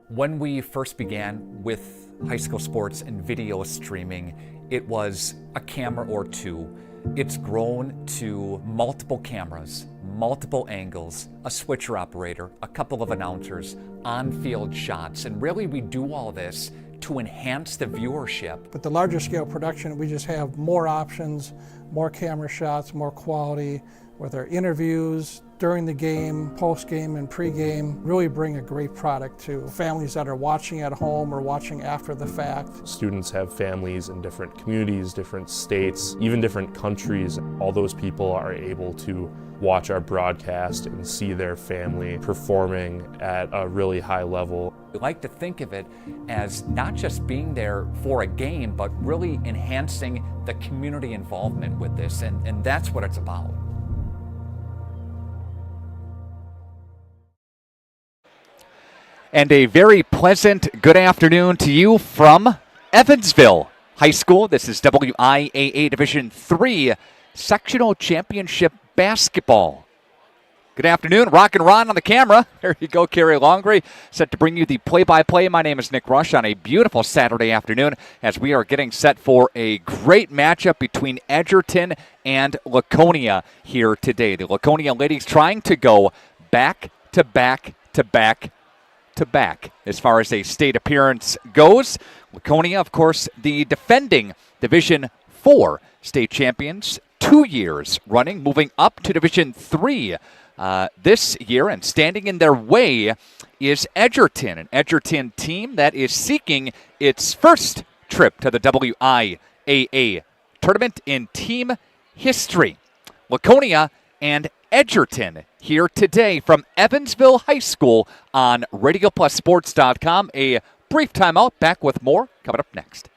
When we first began with high school sports and video streaming, it was a camera or two. It's grown to multiple cameras, multiple angles, a switcher operator, a couple of announcers, on-field shots, and really we do all this to enhance the viewership. But the larger scale production, we just have more options, more camera shots, more quality, with our interviews during the game, post-game and pre-game, really bring a great product to families that are watching at home or watching after the fact. Students have families in different communities, different states, even different countries. All those people are able to watch our broadcast and see their family performing at a really high level. We like to think of it as not just being there for a game, but really enhancing the community involvement with this, and that's what it's about. And a very pleasant good afternoon to you from Evansville High School. This is WIAA Division III Sectional Championship Basketball. Good afternoon. Rock and Ron on the camera. There you go, Carrie Longry, set to bring you the play-by-play. My name is Nick Rush on a beautiful Saturday afternoon as we are getting set for a great matchup between Edgerton and Laconia here today. The Laconia ladies trying to go back to back as far as a state appearance goes. Laconia, of course, the defending Division IV state champions 2 years running, moving up to Division III this year, and standing in their way is Edgerton, an Edgerton team that is seeking its first trip to the WIAA tournament in team history. Laconia and Edgerton here today from Evansville High School on RadioPlusSports.com. A brief timeout. Back with more coming up next.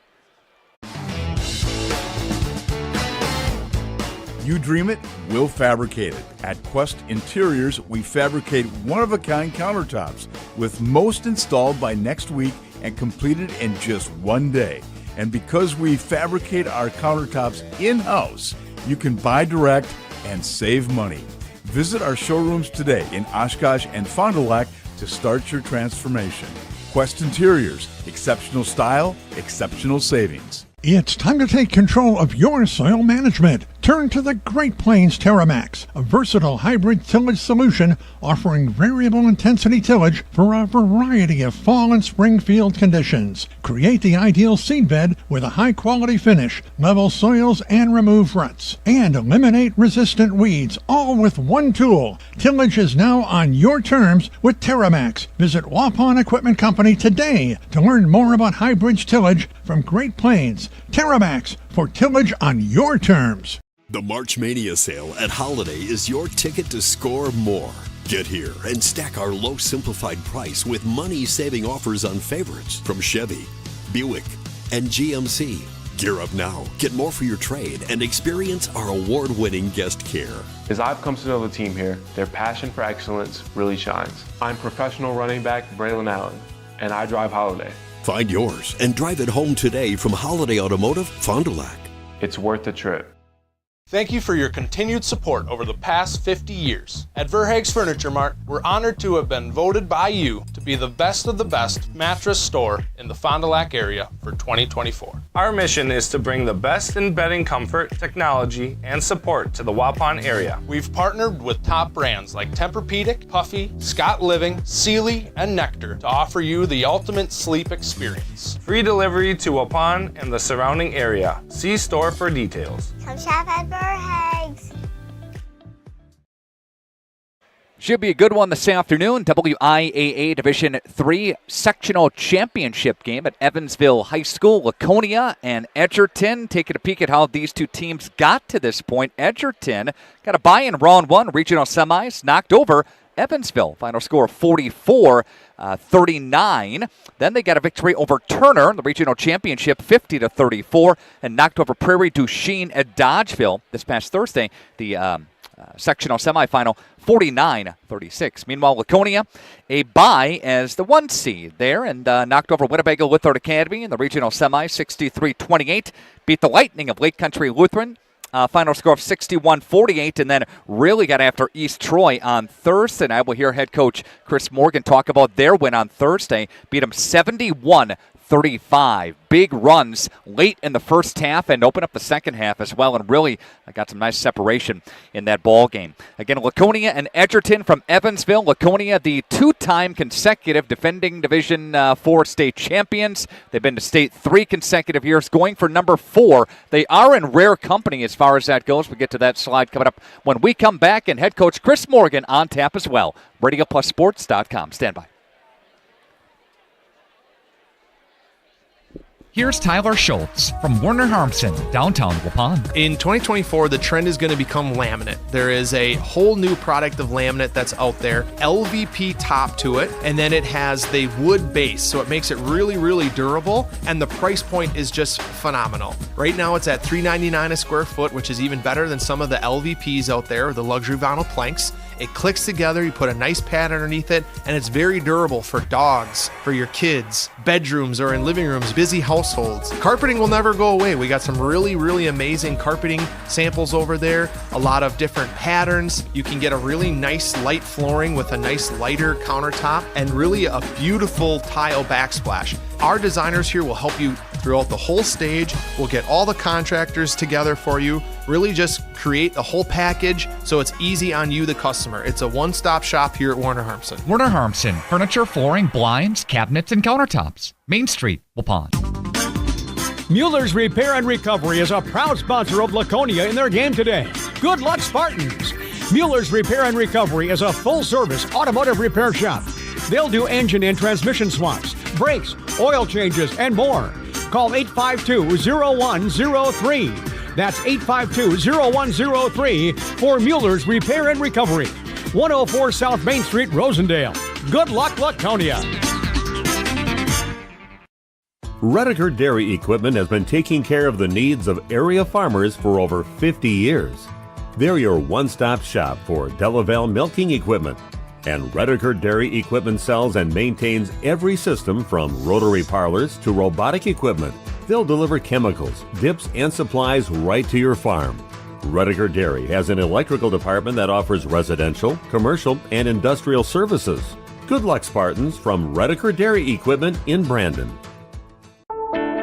You dream it, we'll fabricate it. At Quest Interiors, we fabricate one-of-a-kind countertops, with most installed by next week and completed in just 1 day. And because we fabricate our countertops in-house, you can buy direct and save money. Visit our showrooms today in Oshkosh and Fond du Lac to start your transformation. Quest Interiors, exceptional style, exceptional savings. It's time to take control of your soil management. Turn to the Great Plains TerraMax, a versatile hybrid tillage solution offering variable intensity tillage for a variety of fall and spring field conditions. Create the ideal seed bed with a high quality finish, level soils and remove ruts, and eliminate resistant weeds, all with one tool. Tillage is now on your terms with TerraMax. Visit Waupun Equipment Company today to learn more about hybrid tillage from Great Plains. TerraMax, for tillage on your terms. The March Mania sale at Holiday is your ticket to score more. Get here and stack our low simplified price with money-saving offers on favorites from Chevy, Buick, and GMC. Gear up now, get more for your trade, and experience our award-winning guest care. As I've come to know the team here, their passion for excellence really shines. I'm professional running back Braylon Allen, and I drive Holiday. Find yours and drive it home today from Holiday Automotive, Fond du Lac. It's worth the trip. Thank you for your continued support over the past 50 years. At Verhaeg's Furniture Mart, we're honored to have been voted by you to be the best of the best mattress store in the Fond du Lac area for 2024. Our mission is to bring the best in bedding comfort, technology, and support to the Waupun area. We've partnered with top brands like Tempur-Pedic, Puffy, Scott Living, Sealy, and Nectar to offer you the ultimate sleep experience. Free delivery to Waupun and the surrounding area. See store for details. Come shop at Verhaeg's. Should be a good one this afternoon. WIAA Division III Sectional Championship game at Evansville High School. Laconia and Edgerton taking a peek at how these two teams got to this point. Edgerton got a bye in round one, regional semis, knocked over Evansville. Final score 44-39. Then they got a victory over Turner in the regional championship 50-34 and knocked over Prairie du Chien at Dodgeville this past Thursday. The sectional semifinal 49-36. Meanwhile, Laconia a bye as the 1 seed there and knocked over Winnebago Lutheran Academy in the regional semi 63-28. Beat the Lightning of Lake Country Lutheran Final score of 61-48, and then really got after East Troy on Thursday night. We'll hear head coach Chris Morgan talk about their win on Thursday. Beat them 71-35. Big runs late in the first half and open up the second half as well, and really got some nice separation in that ball game. Again, Laconia and Edgerton from Evansville. Laconia, the two-time consecutive defending Division 4 state champions. They've been to state 3 consecutive years, going for number 4. They are in rare company as far as that goes. We'll get to that slide coming up when we come back, and head coach Chris Morgan on tap as well. RadioPlusSports.com. Stand by. Here's Tyler Schultz from Werner Harmsen, downtown Waupun. In 2024, the trend is going to become laminate. There is a whole new product of laminate that's out there, LVP top to it, and then it has the wood base, so it makes it really, really durable, and the price point is just phenomenal. Right now it's at $3.99 a square foot, which is even better than some of the LVPs out there, the luxury vinyl planks. It clicks together, you put a nice pad underneath it, and it's very durable for dogs, for your kids, bedrooms or in living rooms, busy households. Carpeting will never go away. We got some really, really amazing carpeting samples over there, a lot of different patterns. You can get a really nice light flooring with a nice lighter countertop and really a beautiful tile backsplash. Our designers here will help you throughout the whole stage. We'll get all the contractors together for you, really just create the whole package so it's easy on you, the customer. It's a one-stop shop here at Werner Harmsen. Werner Harmsen, furniture, flooring, blinds, cabinets, and countertops. Main Street, Waupun. Mueller's Repair and Recovery is a proud sponsor of Laconia in their game today. Good luck, Spartans! Mueller's Repair and Recovery is a full-service automotive repair shop. They'll do engine and transmission swaps, brakes, oil changes, and more. Call 852-0103. That's 852-0103 for Mueller's Repair and Recovery. 104 South Main Street, Rosendale. Good luck, Laconia. Rediker Dairy Equipment has been taking care of the needs of area farmers for over 50 years. They're your one-stop shop for Delaval milking equipment. And Rediker Dairy Equipment sells and maintains every system from rotary parlors to robotic equipment. They'll deliver chemicals, dips, and supplies right to your farm. Rediker Dairy has an electrical department that offers residential, commercial, and industrial services. Good luck, Spartans, from Rediker Dairy Equipment in Brandon.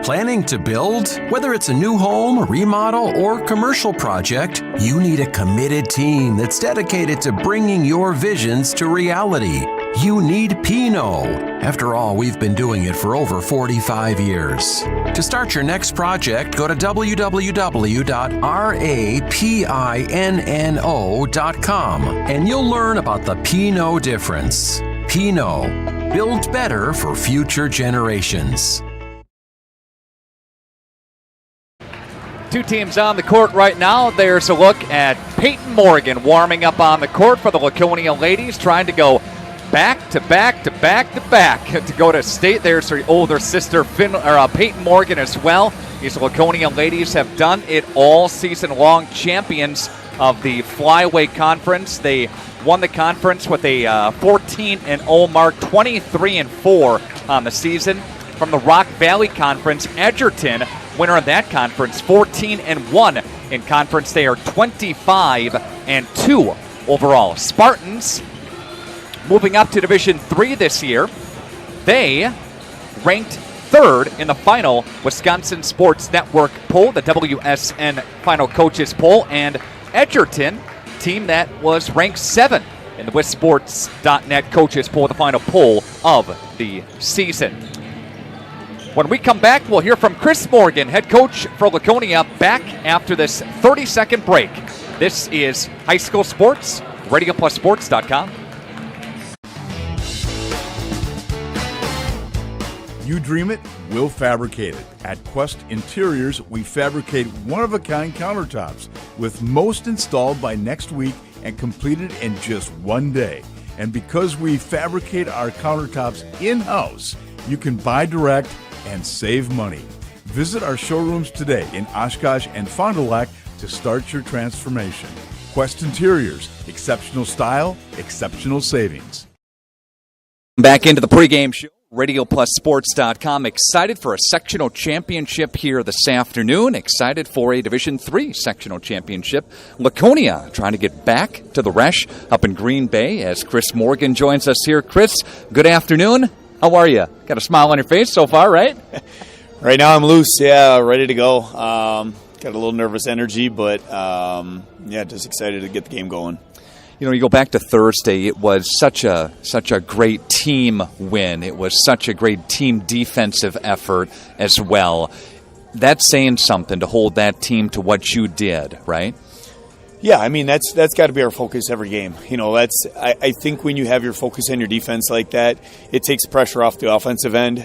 Planning to build? Whether it's a new home, remodel, or commercial project, you need a committed team that's dedicated to bringing your visions to reality. You need Pinot. After all, we've been doing it for over 45 years. To start your next project, go to www.rapinno.com and you'll learn about the Pinot difference. Pinot, build better for future generations. Two teams on the court right now. There's a look at Peyton Morgan warming up on the court for the Laconia ladies, trying to go back to back to back to back to go to state. There's her older sister, Peyton Morgan, as well. These Laconia ladies have done it all season long. Champions of the Flyweight Conference. They won the conference with a 14-0 mark, 23-4 on the season. From the Rock Valley Conference, Edgerton, winner of that conference, 14-1 in conference. They are 25-2 overall. Spartans moving up to Division 3 this year. They ranked third in the final Wisconsin Sports Network poll, the WSN Final Coaches poll, and Edgerton, team that was ranked 7 in the WisSports.net Coaches poll, the final poll of the season. When we come back, we'll hear from Chris Morgan, head coach for Laconia, back after this 30-second break. This is High School Sports, RadioPlusSports.com. You dream it, we'll fabricate it. At Quest Interiors, we fabricate one-of-a-kind countertops, with most installed by next week and completed in just one day. And because we fabricate our countertops in-house, you can buy direct and save money. Visit our showrooms today in Oshkosh and Fond du Lac to start your transformation. Quest Interiors, exceptional style, exceptional savings. Back into the pregame show. RadioPlusSports.com. Excited for a sectional championship here this afternoon. Excited for a Division III sectional championship. Laconia trying to get back to the Resch up in Green Bay as Chris Morgan joins us here. Chris, good afternoon. How are you? Got a smile on your face so far, right? Right now I'm loose, ready to go. Got a little nervous energy, but just excited to get the game going. You know, you go back to Thursday, it was such a great team win. It was such a great team defensive effort as well. That's saying something to hold that team to what you did, right? Yeah, I mean, that's got to be our focus every game. You know, I think when you have your focus on your defense like that, it takes pressure off the offensive end.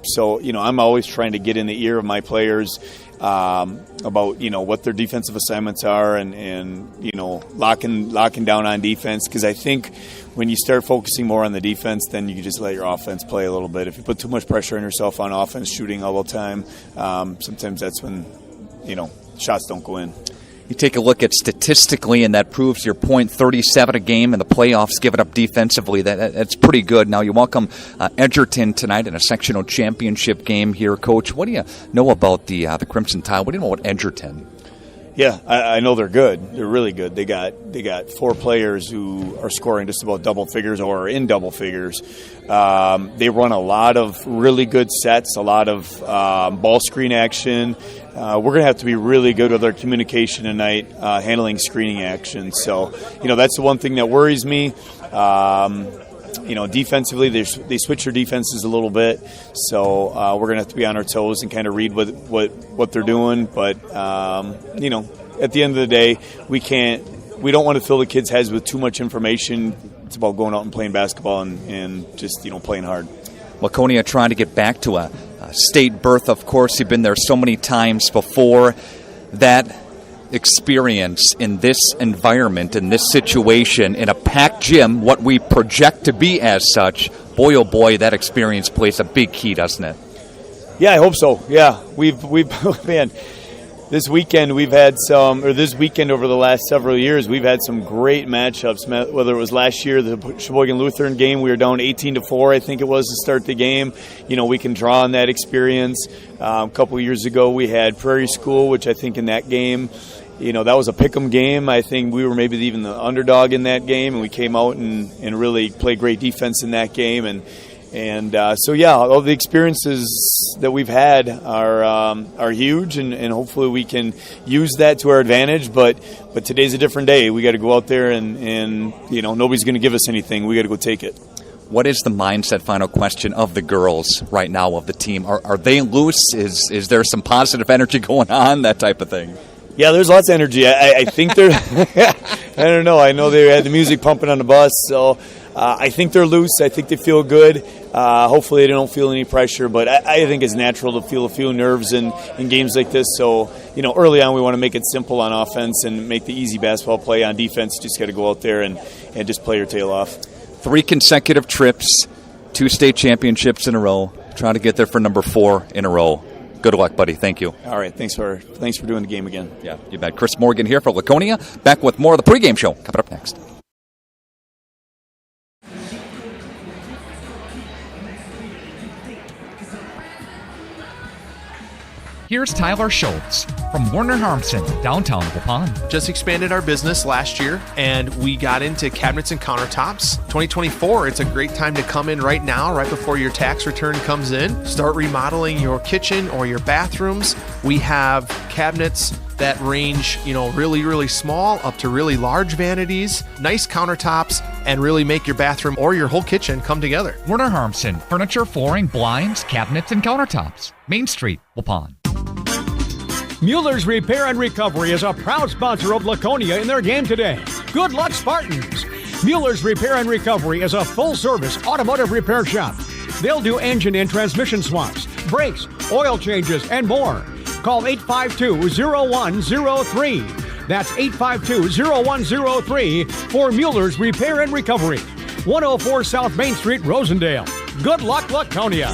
So, you know, I'm always trying to get in the ear of my players about, you know, what their defensive assignments are and you know, locking down on defense. Because I think when you start focusing more on the defense, then you can just let your offense play a little bit. If you put too much pressure on yourself on offense, shooting all the time, sometimes that's when, you know, shots don't go in. You take a look at statistically, and that proves your point, 37 a game in the playoffs given up defensively. That's pretty good. Now you welcome Edgerton tonight in a sectional championship game here. Coach, what do you know about the Crimson Tide? What do you know about Edgerton? Yeah, I know they're good. They're really good. They got 4 players who are scoring just about double figures or are in double figures. They run a lot of really good sets, a lot of ball screen action. We're going to have to be really good with our communication tonight, handling screening action. So, you know, that's the one thing that worries me. You know, defensively, they switch their defenses a little bit. So we're going to have to be on our toes and kind of read what they're doing. But, you know, at the end of the day, we don't want to fill the kids' heads with too much information. It's about going out and playing basketball and just, you know, playing hard. Laconia trying to get back to a state berth, of course. You've been there so many times before. That experience in this environment, in this situation, in a packed gym, what we project to be as such, boy, oh boy, that experience plays a big key, doesn't it? Yeah, I hope so. Yeah, we've man, this weekend this weekend over the last several years, we've had some great matchups. Whether it was last year, the Sheboygan Lutheran game, we were down 18-4, I think it was, to start the game. You know, we can draw on that experience. A couple of years ago, we had Prairie School, which I think in that game, you know, that was a pick'em game. I think we were maybe even the underdog in that game, and we came out and really played great defense in that game. And so, yeah, all the experiences that we've had are huge, and hopefully we can use that to our advantage. But today's a different day. We got to go out there and you know, nobody's going to give us anything. We got to go take it. What is the mindset, final question, of the girls right now, of the team? Are they loose? Is there some positive energy going on, that type of thing? Yeah, there's lots of energy. I think they're I don't know. I know they had the music pumping on the bus, so I think they're loose. I think they feel good. Hopefully they don't feel any pressure, but I think it's natural to feel a few nerves in games like this. So, you know, early on we want to make it simple on offense and make the easy basketball play. On defense, just got to go out there and just play your tail off. 3 consecutive trips, 2 state championships in a row, trying to get there for number 4 in a row. Good luck, buddy. Thank you. All right. Thanks for doing the game again. Yeah, you bet. Chris Morgan here for Laconia. Back with more of the pregame show coming up next. Here's Tyler Schultz from Werner Harmsen, downtown Waupun. Just expanded our business last year, and we got into cabinets and countertops. 2024, it's a great time to come in right now, right before your tax return comes in. Start remodeling your kitchen or your bathrooms. We have cabinets that range, you know, really, really small up to really large vanities, nice countertops, and really make your bathroom or your whole kitchen come together. Werner Harmsen, furniture, flooring, blinds, cabinets, and countertops. Main Street, Waupun. Mueller's Repair and Recovery is a proud sponsor of Laconia in their game today. Good luck, Spartans! Mueller's Repair and Recovery is a full-service automotive repair shop. They'll do engine and transmission swaps, brakes, oil changes, and more. Call 852-0103. That's 852-0103 for Mueller's Repair and Recovery. 104 South Main Street, Rosendale. Good luck, Laconia.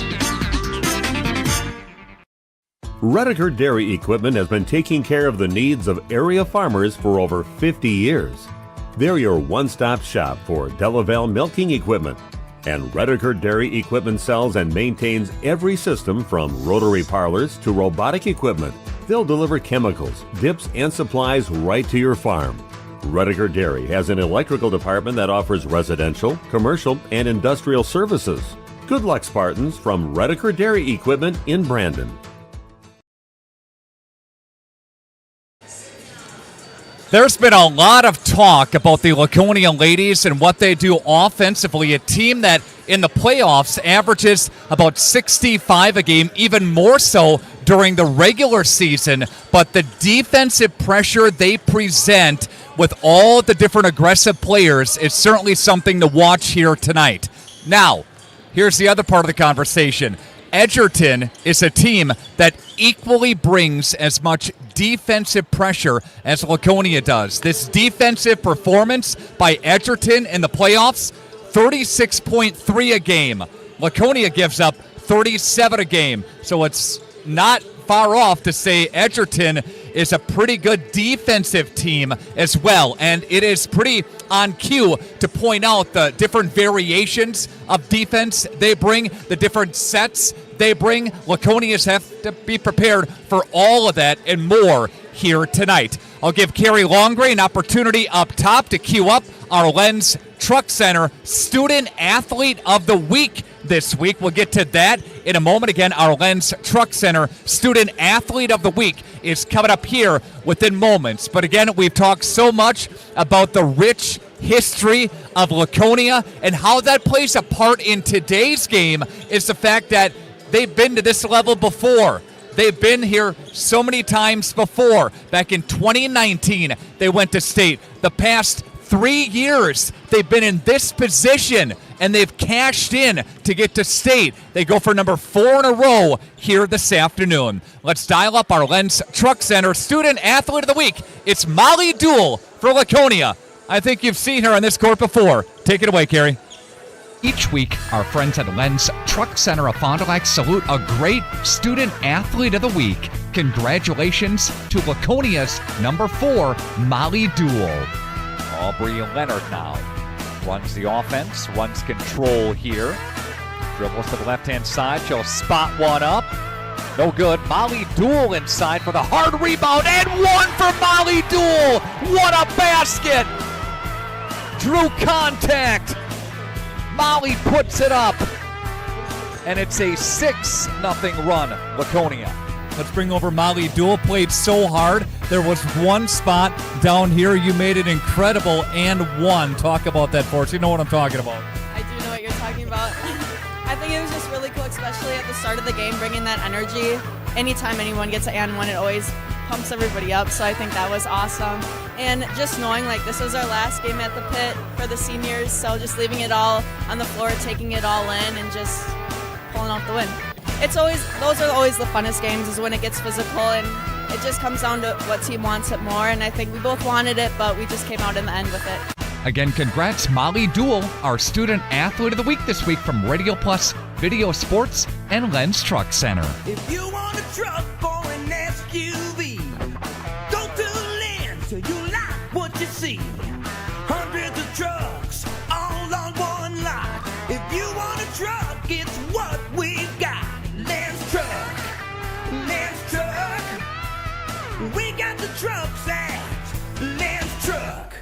Redeker Dairy Equipment has been taking care of the needs of area farmers for over 50 years. They're your one-stop shop for Delaval milking equipment. And Redeker Dairy Equipment sells and maintains every system from rotary parlors to robotic equipment. They'll deliver chemicals, dips, and supplies right to your farm. Redeker Dairy has an electrical department that offers residential, commercial, and industrial services. Good luck, Spartans, from Redeker Dairy Equipment in Brandon. There's been a lot of talk about the Laconia ladies and what they do offensively, a team that in the playoffs averages about 65 a game, even more so during the regular season. But the defensive pressure they present with all the different aggressive players is certainly something to watch here tonight. Now, here's the other part of the conversation. Edgerton is a team that equally brings as much defensive pressure as Laconia does. This defensive performance by Edgerton in the playoffs, 36.3 a game. Laconia gives up 37 a game. So it's not far off to say Edgerton is a pretty good defensive team as well. And it is pretty on cue to point out the different variations of defense they bring, the different sets they bring. Laconians have to be prepared for all of that and more here tonight. I'll give Carrie Longray an opportunity up top to cue up our Lens Truck Center Student Athlete of the Week this week. We'll get to that in a moment. Again, our Lens Truck Center Student Athlete of the Week is coming up here within moments. But again, we've talked so much about the rich history of Laconia, and how that plays a part in today's game is the fact that they've been to this level before. They've been here so many times before. Back in 2019, they went to state. The past 3 years, they've been in this position, and they've cashed in to get to state. They go for number 4 in a row here this afternoon. Let's dial up our Lens Truck Center Student Athlete of the Week. It's Molly Duell for Laconia. I think you've seen her on this court before. Take it away, Carrie. Each week, our friends at Lens Truck Center of Fond du Lac salute a great Student Athlete of the Week. Congratulations to Laconia's number 4, Molly Duell. Aubrey Leonard now runs the offense, runs control here. Dribbles to the left-hand side. She'll spot one up. No good. Molly Duell inside for the hard rebound, and one for Molly Duell. What a basket! Drew contact. Molly puts it up, and it's a 6-0 run, Laconia. Let's bring over Molly Duell. Played so hard. There was one spot down here. You made it incredible and won. Talk about that for us. You know what I'm talking about. I do know what you're talking about. I think it was just really cool, especially at the start of the game, bringing that energy. Anytime anyone gets an and one, it always pumps everybody up, so I think that was awesome. And just knowing like this was our last game at the pit for the seniors, so just leaving it all on the floor, taking it all in, and just pulling off the win. Those are always the funnest games, is when it gets physical, and it just comes down to what team wants it more, and I think we both wanted it, but we just came out in the end with it. Again, congrats, Molly Duell, our Student Athlete of the Week this week from Radio Plus, Video Sports, and Lens Truck Center. If you want a truck or an SUV, go to Lens till you like what you see. Hundreds of trucks all on one lot. If you want a truck, it's what we've got. Lens Truck, Lens Truck. We got the trucks at Lens Truck.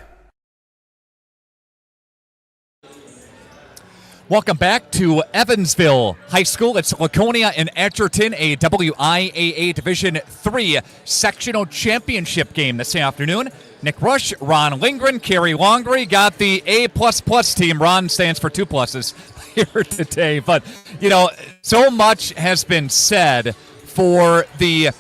Welcome back to Evansville High School. It's Laconia and Edgerton, a WIAA Division III sectional championship game this afternoon. Nick Rush, Ron Lindgren, Carrie Longray got the A++ team. Ron stands for 2 pluses here today. But, you know, so much has been said for the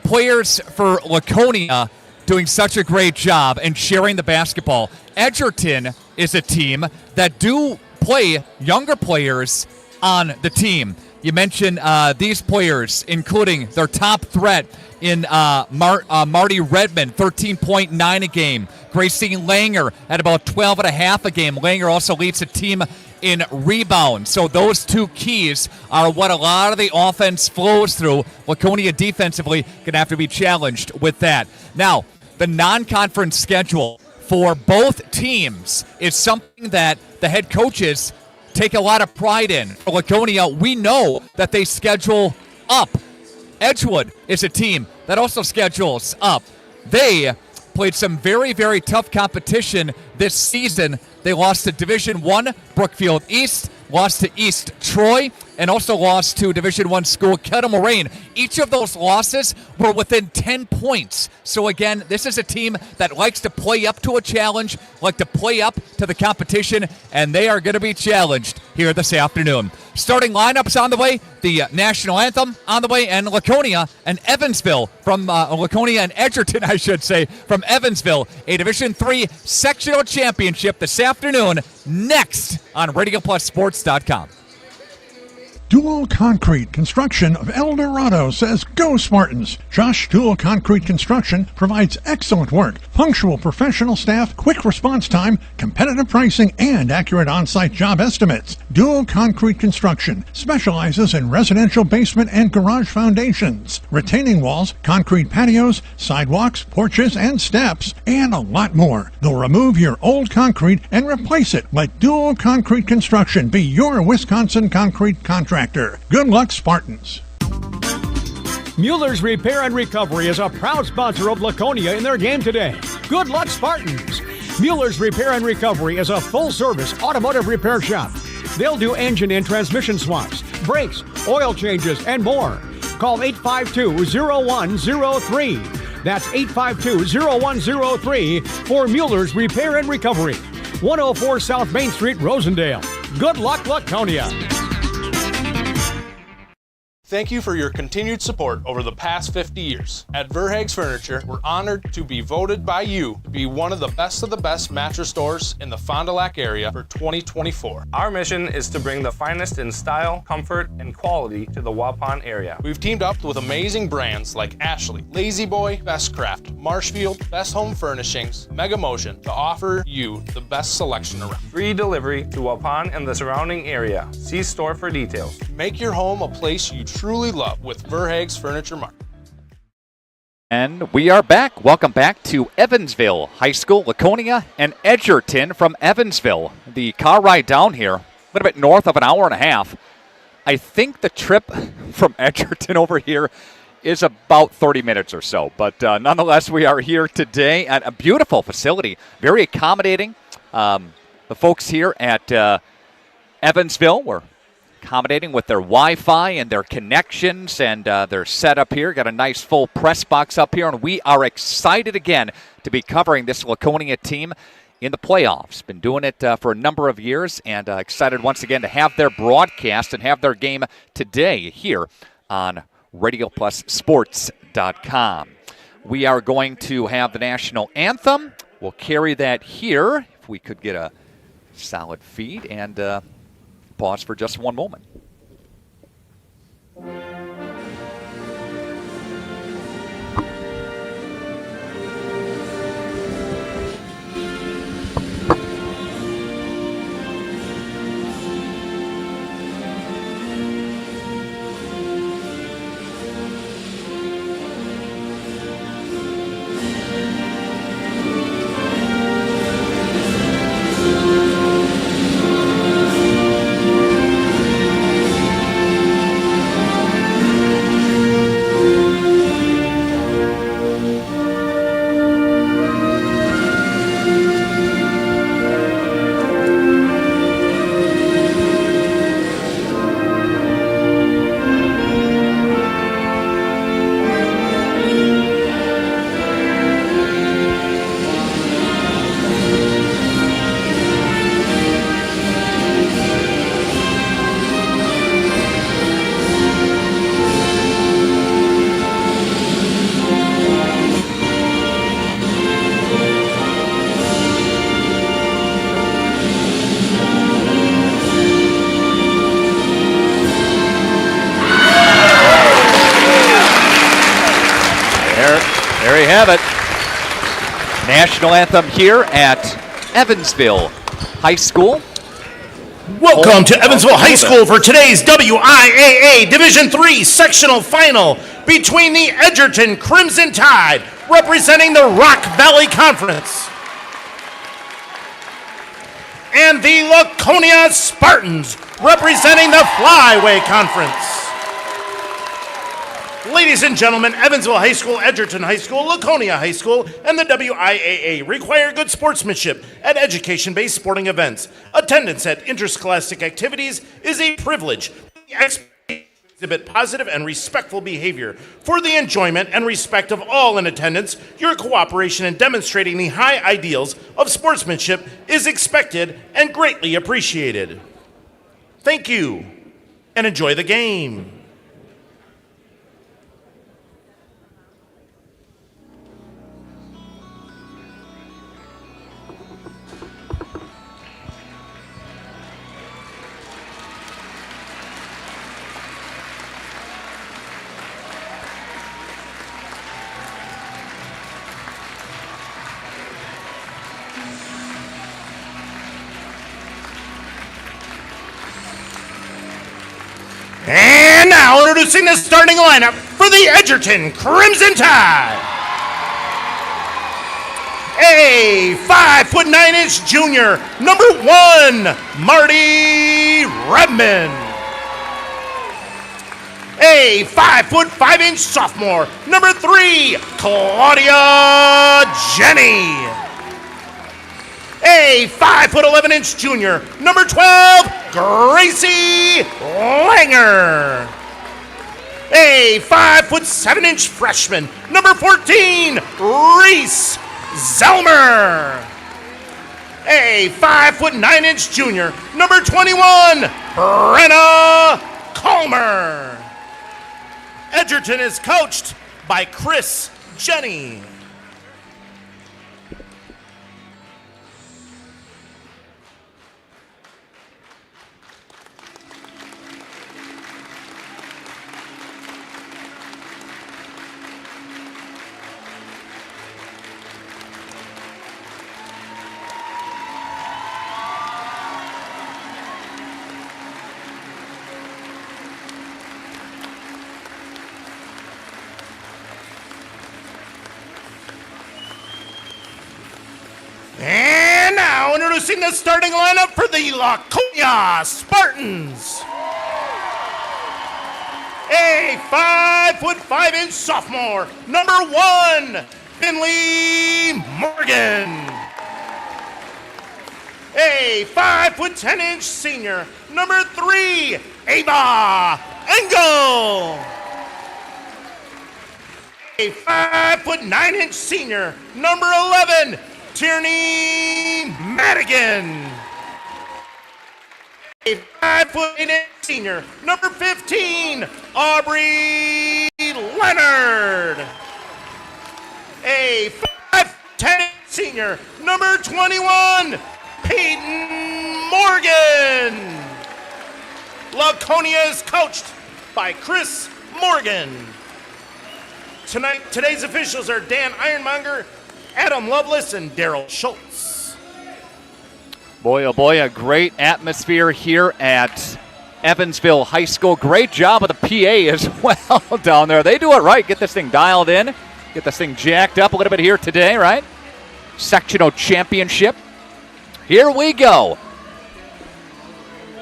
players for Laconia doing such a great job and sharing the basketball. Edgerton is a team that do play younger players on the team. You mentioned these players, including their top threat in Marty Redmond, 13.9 a game. Gracie Langer at about 12.5 a game. Langer also leads the team in rebounds. So those two keys are what a lot of the offense flows through. Laconia defensively going to have to be challenged with that. Now, the non-conference schedule for both teams is something that the head coaches take a lot of pride in. For Laconia, we know that they schedule up. Edgewood is a team that also schedules up. They played some very, very tough competition this season. They lost to Division I Brookfield East, lost to East Troy, and also lost to Division I school Kettle Moraine. Each of those losses were within 10 points. So again, this is a team that likes to play up to a challenge, like to play up to the competition, and they are going to be challenged here this afternoon. Starting lineups on the way, the national anthem on the way, and Laconia and Evansville from Laconia and Edgerton, I should say, from Evansville, a Division III sectional championship this afternoon, next on RadioPlusSports.com. Dual Concrete Construction of El Dorado says, "Go Spartans!" Josh Dual Concrete Construction provides excellent work, punctual professional staff, quick response time, competitive pricing, and accurate on-site job estimates. Dual Concrete Construction specializes in residential basement and garage foundations, retaining walls, concrete patios, sidewalks, porches, and steps, and a lot more. They'll remove your old concrete and replace it. Let Dual Concrete Construction be your Wisconsin concrete contractor. Good luck, Spartans. Mueller's Repair and Recovery is a proud sponsor of Laconia in their game today. Good luck, Spartans! Mueller's Repair and Recovery is a full-service automotive repair shop. They'll do engine and transmission swaps, brakes, oil changes, and more. Call 852-0103. That's 852-0103 for Mueller's Repair and Recovery. 104 South Main Street, Rosendale. Good luck, Laconia! Thank you for your continued support over the past 50 years. At Verhaeg's Furniture, we're honored to be voted by you to be one of the best mattress stores in the Fond du Lac area for 2024. Our mission is to bring the finest in style, comfort, and quality to the Waupun area. We've teamed up with amazing brands like Ashley, Lazy Boy, Best Craft, Marshfield, Best Home Furnishings, Mega Motion to offer you the best selection around. Free delivery to Waupun and the surrounding area. See store for details. Make your home a place you truly love with Verhaeg's Furniture Mart. And we are back. Welcome back to Evansville High School, Laconia and Edgerton from Evansville. The car ride down here, a little bit north of an hour and a half. I think the trip from Edgerton over here is about 30 minutes or so. But nonetheless, we are here today at a beautiful facility, very accommodating. The folks here at Evansville were accommodating with their Wi-Fi and their connections and their setup here. Got a nice full press box up here, and we are excited again to be covering this Laconia team in the playoffs. Been doing it for a number of years, and excited once again to have their broadcast and have their game today here on RadioPlusSports.com. We are going to have the national anthem. We'll carry that here, if we could get a solid feed, and pause for just one moment. There you have it. National anthem here at Evansville High School. Welcome to Evansville High School for today's WIAA Division III sectional final between the Edgerton Crimson Tide representing the Rock Valley Conference and the Laconia Spartans, representing the Flyway Conference. Ladies and gentlemen, Evansville High School, Edgerton High School, Laconia High School, and the WIAA require good sportsmanship at education-based sporting events. Attendance at interscholastic activities is a privilege. Exhibit positive and respectful behavior. For the enjoyment and respect of all in attendance, your cooperation in demonstrating the high ideals of sportsmanship is expected and greatly appreciated. Thank you, and enjoy the game. And now introducing the starting lineup for the Edgerton Crimson Tide. A 5'9" junior, number 1, Marty Redman. A 5'5" sophomore, number 3, Claudia Jenny. A 5'11" junior, number 12, Gracie Langer. A 5'7" freshman, number 14, Reese Zelmer. A 5'9" junior, number 21, Brenna Calmer. Edgerton is coached by Chris Jenny. And now introducing the starting lineup for the Laconia Spartans. A 5'5" sophomore, number 1, Finley Morgan. A 5'10" senior, number 3, Ava Engel. A 5'9" senior, number 11, Tierney Madigan. A 5'8" senior, number 15, Aubrey Leonard. A 5'10" senior, number 21, Peyton Morgan. Laconia is coached by Chris Morgan. Today's officials are Dan Ironmonger, Adam Lovelace, and Daryl Schultz. Boy, oh boy, a great atmosphere here at Evansville High School. Great job of the PA as well down there. They do it right. Get this thing dialed in. Get this thing jacked up a little bit here today, right? Sectional championship. Here we go.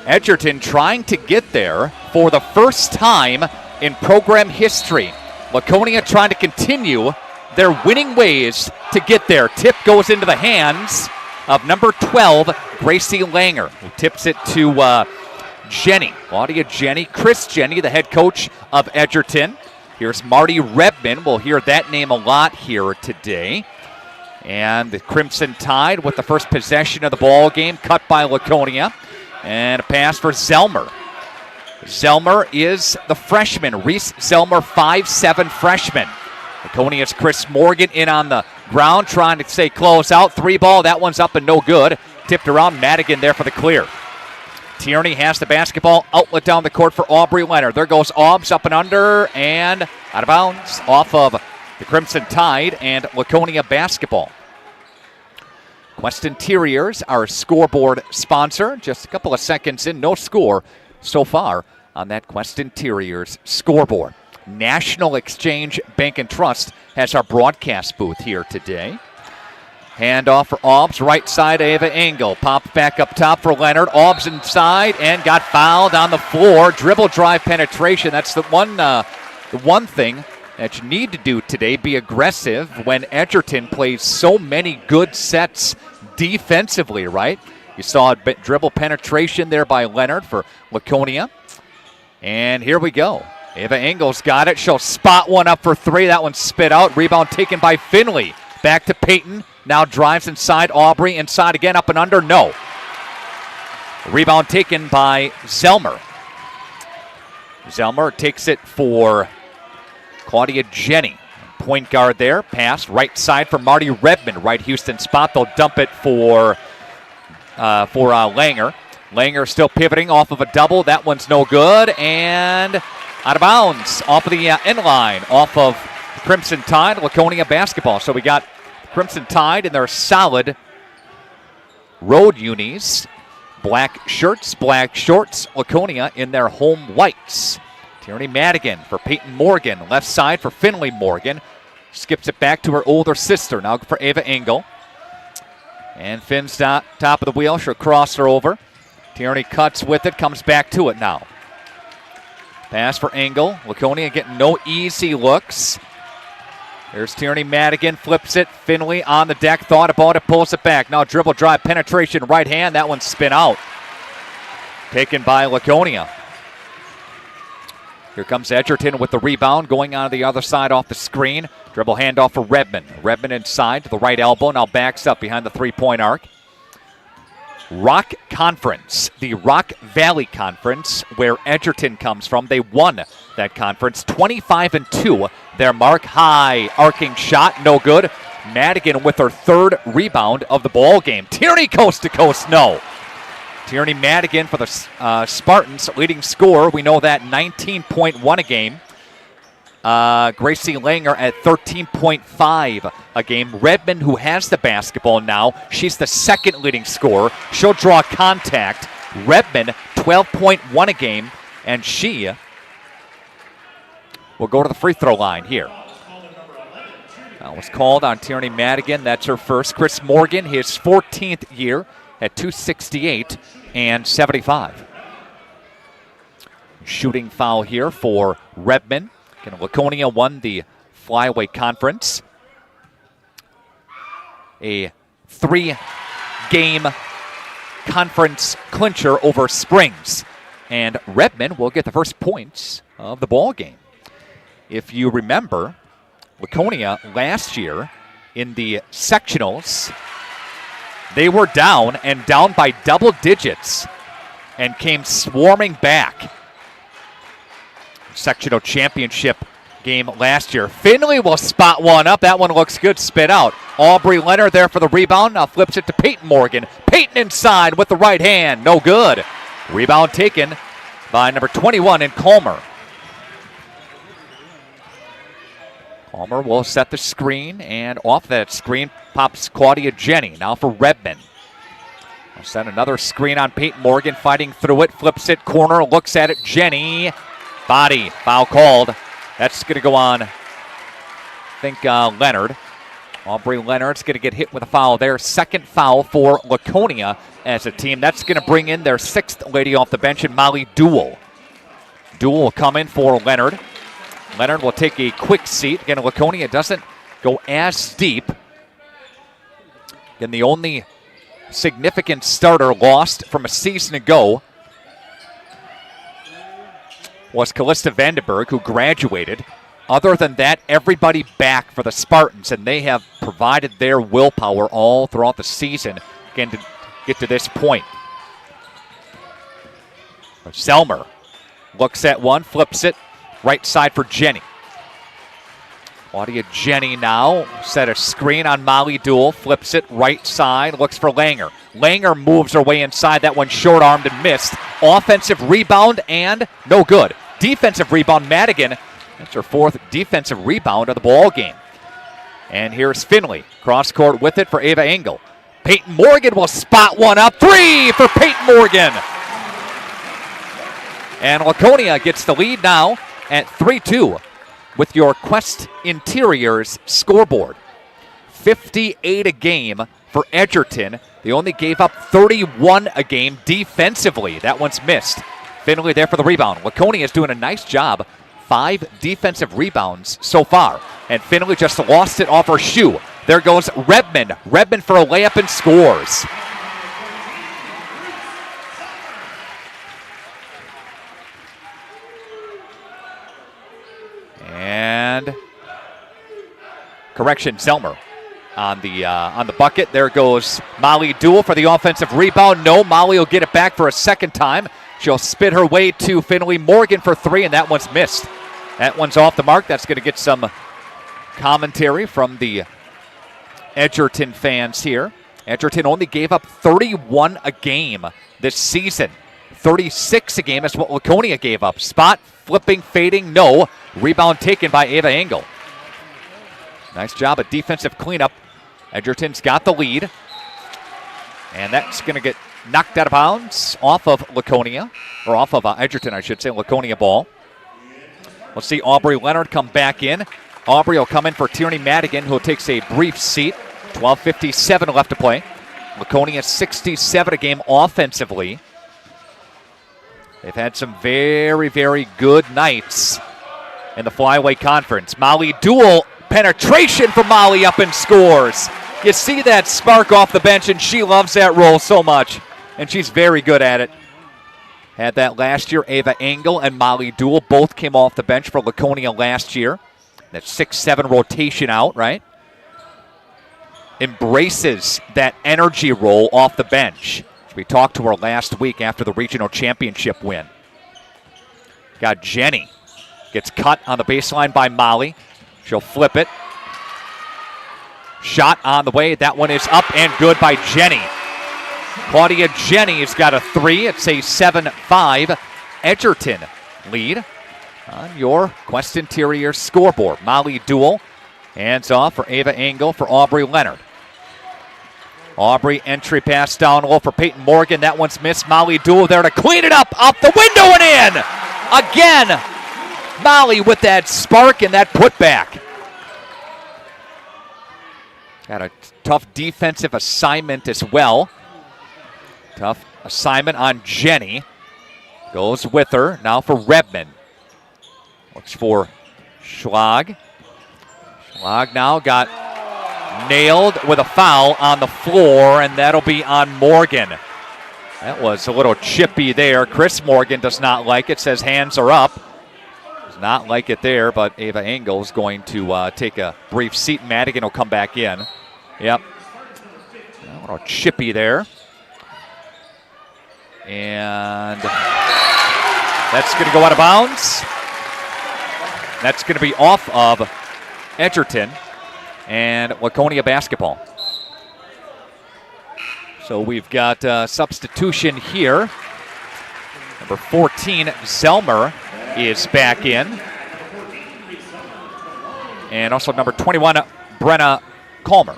Edgerton trying to get there for the first time in program history. Laconia trying to continue their winning ways to get there. Tip goes into the hands of number 12, Gracie Langer, who tips it to Jenny, Claudia Jenny, Chris Jenny, the head coach of Edgerton. Here's Marty Redman. We'll hear that name a lot here today. And the Crimson Tide with the first possession of the ball game, cut by Laconia. And a pass for Zelmer. Zelmer is the freshman. Reese Zelmer, 5'7" freshman. Laconia's Chris Morgan in on the ground, trying to stay close out. 3-ball, that one's up and no good. Tipped around, Madigan there for the clear. Tierney has the basketball, outlet down the court for Aubrey Leonard. There goes Aubs up and under, and out of bounds off of the Crimson Tide and Laconia basketball. Quest Interiors, our scoreboard sponsor. Just a couple of seconds in, no score so far on that Quest Interiors scoreboard. National Exchange Bank and Trust has our broadcast booth here today. Handoff for Aubs, right side, Ava Engel. Pop back up top for Leonard. Aubs inside and got fouled on the floor. Dribble drive penetration. That's the one thing that you need to do today. Be aggressive when Edgerton plays so many good sets defensively, right? You saw a dribble penetration there by Leonard for Laconia. And here we go. Ava Engel's got it. She'll spot one up for three. That one spit out. Rebound taken by Finley. Back to Peyton. Now drives inside. Aubrey inside again. Up and under. No. Rebound taken by Zelmer. Zelmer takes it for Claudia Jenny. Point guard there. Pass right side for Marty Redmond. Right Houston spot. They'll dump it for Langer. Langer still pivoting off of a double. That one's no good. And out of bounds. Off of the end line. Off of Crimson Tide. Laconia basketball. So we got Crimson Tide in their solid road unis. Black shirts, black shorts. Laconia in their home whites. Tierney Madigan for Peyton Morgan. Left side for Finley Morgan. Skips it back to her older sister. Now for Ava Engel. And Finn's top of the wheel. She'll cross her over. Tierney cuts with it. Comes back to it now. Pass for Engel. Laconia getting no easy looks. There's Tierney Madigan, flips it. Finley on the deck, thought about it, pulls it back. Now dribble drive, penetration, right hand. That one spin out. Taken by Laconia. Here comes Edgerton with the rebound, going on the other side off the screen. Dribble handoff for Redmond. Redmond inside to the right elbow, now backs up behind the three-point arc. Rock Conference, the Rock Valley Conference, where Edgerton comes from. They won that conference 25-2. Their mark high, arcing shot, no good. Madigan with her third rebound of the ball game. Tierney coast to coast, no. Tierney Madigan for the Spartans, leading scorer. We know that 19.1 a game. Gracie Langer at 13.5 a game. Redmond, who has the basketball now, she's the second leading scorer. She'll draw contact. Redmond, 12.1 a game, and she will go to the free throw line here. That was called on Tierney Madigan. That's her first. Chris Morgan, his 14th year at 268 and 75. Shooting foul here for Redmond. Laconia won the Flyway Conference. A 3-game conference clincher over Springs. And Redmond will get the first points of the ball game. If you remember, Laconia last year in the sectionals, they were down and down by double digits and came swarming back. Sectional championship game last year. Finley will spot one up. That one looks good. Spit out. Aubrey Leonard there for the rebound. Now flips it to Peyton Morgan. Peyton inside with the right hand. No good. Rebound taken by number 21 in Calmer. Calmer will set the screen, and off that screen pops Claudia Jenny. Now for Redmond. I'll set another screen on Peyton Morgan, fighting through it. Flips it, corner, looks at it. Jenny. Body, foul called. That's going to go on, I think, Leonard. Aubrey Leonard's going to get hit with a foul there. Second foul for Laconia as a team. That's going to bring in their sixth lady off the bench, and Molly Duell. Duell will come in for Leonard. Leonard will take a quick seat. Again, Laconia doesn't go as deep. Again, the only significant starter lost from a season ago was Callista Vandenberg, who graduated. Other than that, everybody back for the Spartans, and they have provided their willpower all throughout the season, again, to get to this point. Zelmer looks at one, flips it, right side for Jenny. Claudia Jenny now set a screen on Molly Duell, flips it right side, looks for Langer. Langer moves her way inside, that one short-armed and missed. Offensive rebound and no good. Defensive rebound, Madigan. That's her fourth defensive rebound of the ball game. And here's Finley, cross court with it for Ava Engel. Peyton Morgan will spot one up. Three for Peyton Morgan. And Laconia gets the lead now at 3-2 with your Quest Interiors scoreboard. 58 a game for Edgerton. They only gave up 31 a game defensively. That one's missed. Finley there for the rebound. Laconia is doing a nice job. 5 defensive rebounds so far. And Finley just lost it off her shoe. There goes Redmond. Redmond for a layup and scores. And correction, Zelmer on the bucket. There goes Molly Duell for the offensive rebound. No, Molly will get it back for a second time. She'll spit her way to Finley Morgan for 3, and that one's missed. That one's off the mark. That's going to get some commentary from the Edgerton fans here. Edgerton only gave up 31 a game this season. 36 a game is what Laconia gave up. Spot, flipping, fading, no. Rebound taken by Ava Engel. Nice job of defensive cleanup. Edgerton's got the lead. And that's going to get knocked out of bounds off of Laconia. Or off of Edgerton, I should say. Laconia ball. We'll see Aubrey Leonard come back in. Aubrey will come in for Tierney Madigan, who takes a brief seat. 12:57 left to play. Laconia 67 a game offensively. They've had some very, very good nights in the Flyweight Conference. Molly Duell, penetration for Molly, up and scores. You see that spark off the bench, and she loves that role so much. And she's very good at it. Had that last year. Ava Engel and Molly Duell both came off the bench for Laconia last year. That 6-7 rotation out, right? Embraces that energy role off the bench. We talked to her last week after the regional championship win. Got Jenny. Gets cut on the baseline by Molly. She'll flip it. Shot on the way. That one is up and good by Jenny. Claudia Jenny's got a 3. It's a 7-5 Edgerton lead on your Quest Interior scoreboard. Molly Duell hands off for Ava Engel for Aubrey Leonard. Aubrey entry pass down low for Peyton Morgan. That one's missed. Molly Duell there to clean it up off the window and in. Again, Molly with that spark and that putback. Got a tough defensive assignment as well. Tough assignment on Jenny. Goes with her now for Redmond. Looks for Schlag. Schlag now got nailed with a foul on the floor, and that'll be on Morgan. That was a little chippy there. Chris Morgan does not like it, says hands are up. Does not like it there, but Ava Engel is going to take a brief seat. Madigan will come back in. Yep. A little chippy there. And that's going to go out of bounds. That's going to be off of Edgerton and Laconia basketball. So we've got substitution here. Number 14, Zelmer, is back in. And also number 21, Brenna Calmer.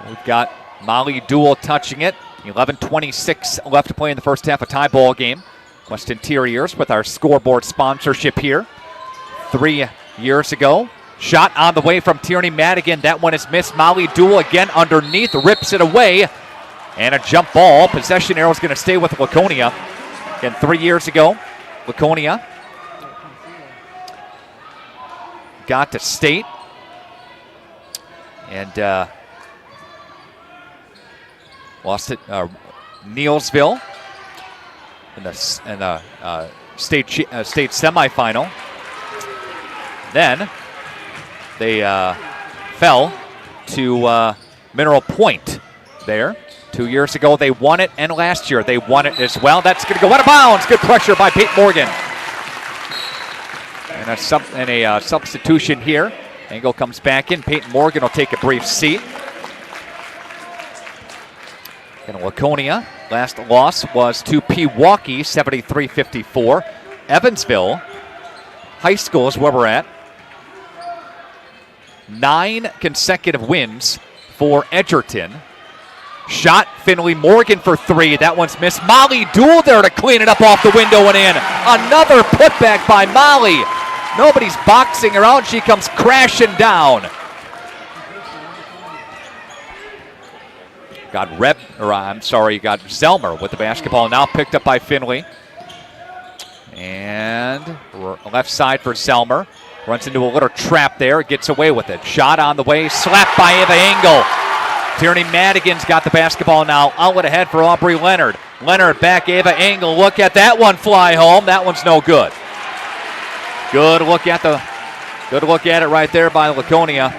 We've got Molly Duell touching it. 11:26 left to play in the first half, a tie ball game. Quest Interiors with our scoreboard sponsorship here. 3 years ago. Shot on the way from Tierney Madigan. That one is missed. Molly Duell again underneath, rips it away. And a jump ball. Possession arrow is going to stay with Laconia. Again, 3 years ago, Laconia got to state. And lost it Neelsville in the state semifinal. Then they fell to Mineral Point there. 2 years ago they won it, and last year they won it as well. That's going to go out of bounds. Good pressure by Peyton Morgan. And a substitution here. Engel comes back in. Peyton Morgan will take a brief seat. And Laconia, last loss was to Pewaukee, 73-54. Evansville High School is where we're at. 9 consecutive wins for Edgerton. Shot, Finley Morgan for 3. That one's missed. Molly Duell there to clean it up off the window and in. Another putback by Molly. Nobody's boxing her out. She comes crashing down. got Zelmer with the basketball, now picked up by Finley. And left side for Zelmer. Runs into a little trap there, gets away with it. Shot on the way, slapped by Ava Engel. Tierney Madigan's got the basketball now. Outlet ahead for Aubrey Leonard. Leonard back, Ava Engel. Look at that one fly home. That one's no good. Good look at it right there by Laconia.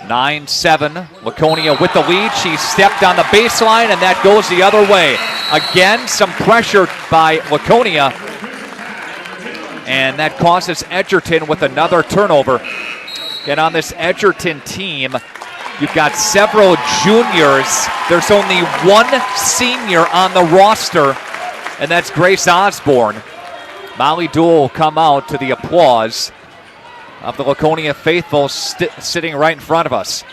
9-7. Laconia with the lead. She stepped on the baseline, and that goes the other way. Again, some pressure by Laconia, and that causes Edgerton with another turnover. And on this Edgerton team, you've got several juniors. There's only one senior on the roster, and that's Grace Osborne. Molly Duell will come out to the applause of the Laconia faithful sitting right in front of us.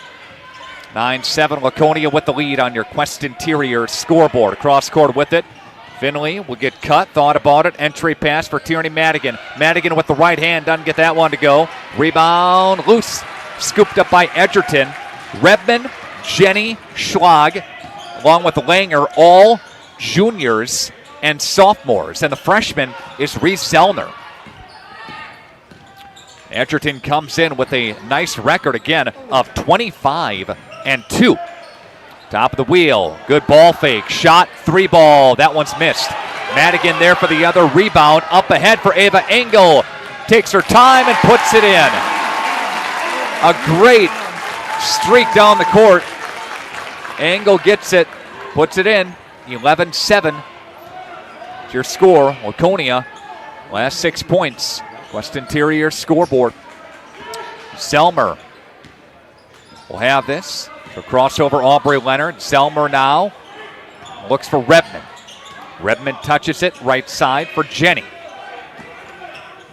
9-7, Laconia with the lead on your Quest Interior scoreboard. Cross court with it. Finley will get cut, thought about it. Entry pass for Tierney Madigan. Madigan with the right hand, doesn't get that one to go. Rebound, loose. Scooped up by Edgerton. Redman, Jenny, Schlag, along with Langer, all juniors and sophomores. And the freshman is Reese Zellner. Edgerton comes in with a nice record again of 25-2. Top of the wheel, good ball fake, shot, 3 ball, that one's missed. Madigan there for the other rebound, up ahead for Ava Engel. Takes her time and puts it in. A great streak down the court. Engel gets it, puts it in. 11-7. It's your score. Laconia, last 6 points. West Interior scoreboard. Zelmer will have this. So crossover, Aubrey Leonard. Zelmer now looks for Redman. Redman touches it right side for Jenny.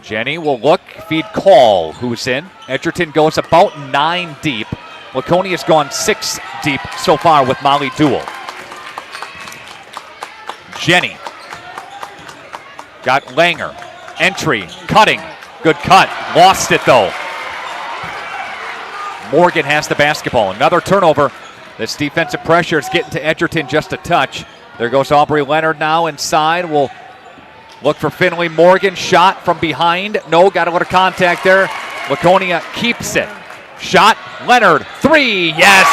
Jenny will look, feed Call, who's in. Edgerton goes about 9 deep. Laconia's gone 6 deep so far with Molly Duell. Jenny got Langer. Entry, cutting, good cut, lost it though. Morgan has the basketball, another turnover. This defensive pressure is getting to Edgerton just a touch. There goes Aubrey Leonard now inside. We'll look for Finley. Morgan, shot from behind. No, got a little contact there. Laconia keeps it. Shot, Leonard, 3, yes!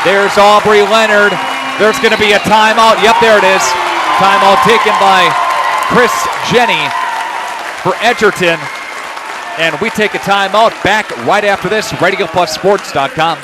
There's Aubrey Leonard. There's gonna be a timeout. Yep, there it is. Timeout taken by Chris Jenny for Edgerton. And we take a timeout. Back right after this, RadioPlusSports.com.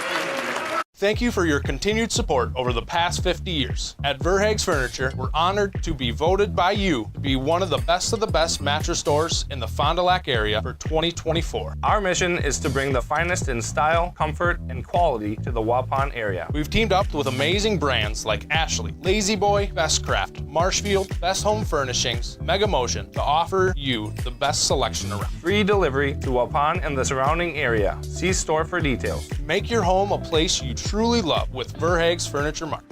Thank you for your continued support over the past 50 years. At Verhaeg's Furniture, we're honored to be voted by you to be one of the best mattress stores in the Fond du Lac area for 2024. Our mission is to bring the finest in style, comfort, and quality to the Waupun area. We've teamed up with amazing brands like Ashley, Lazy Boy, Bestcraft, Marshfield, Best Home Furnishings, Mega Motion to offer you the best selection around. Free delivery to Waupun and the surrounding area. See store for details. Make your home a place you truly love with Verhaeg's Furniture Mart.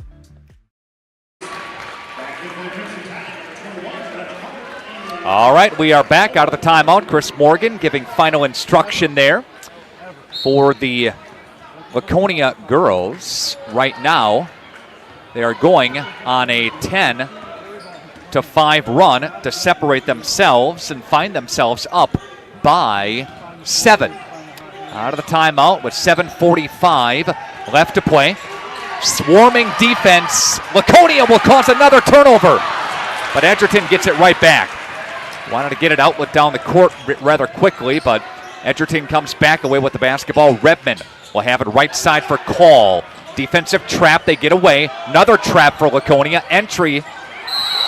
All right, we are back out of the timeout. Chris Morgan giving final instruction there for the Laconia girls. Right now, they are going on a 10-5 run to separate themselves and find themselves up by 7. Out of the timeout with 7:45 left to play. Swarming defense. Laconia will cause another turnover, but Edgerton gets it right back. Wanted to get it outlet down the court rather quickly, but Edgerton comes back away with the basketball. Redman will have it right side for Call. Defensive trap, they get away. Another trap for Laconia. Entry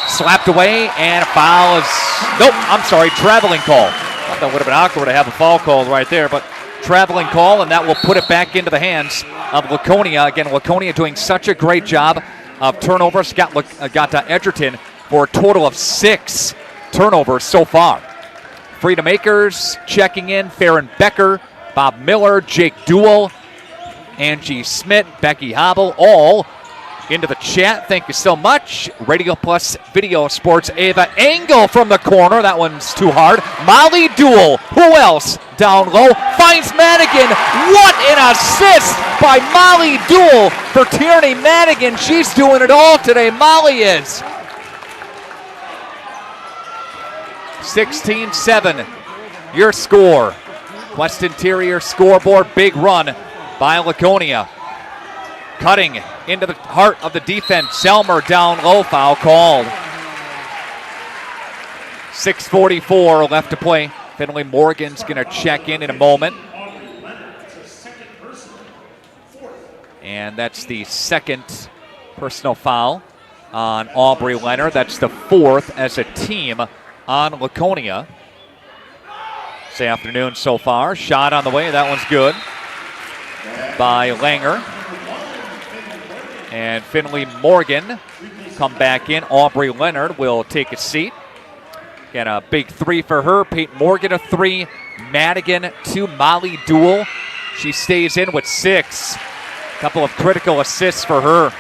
slapped away, and a foul is, nope, I'm sorry, traveling call. I thought that would have been awkward to have a foul call right there, but traveling call, and that will put it back into the hands of Laconia. Again, Laconia doing such a great job of turnovers. Got Edgerton for a total of 6 turnovers so far. Freedom Makers checking in. Farron Becker, Bob Miller, Jake Duell, Angie Smith, Becky Hobble, all into the chat. Thank you so much. Radio Plus Video Sports. Ava Engel from the corner. That one's too hard. Molly Duell. Who else? Down low. Finds Madigan. What an assist by Molly Duell for Tierney Madigan. She's doing it all today. Molly is. 16-7. Your score. West Interior scoreboard. Big run by Laconia. Cutting into the heart of the defense. Selmer down low. Foul called. 6:44 left to play. Finley Morgan's going to check in a moment. And that's the second personal foul on Aubrey Leonard. That's the fourth as a team on Laconia this afternoon so far. Shot on the way. That one's good by Langer. And Finley Morgan come back in. Aubrey Leonard will take a seat. Got a big three for her. Peyton Morgan a three. Madigan 2. Molly Duell. She stays in with 6. Couple of critical assists for her.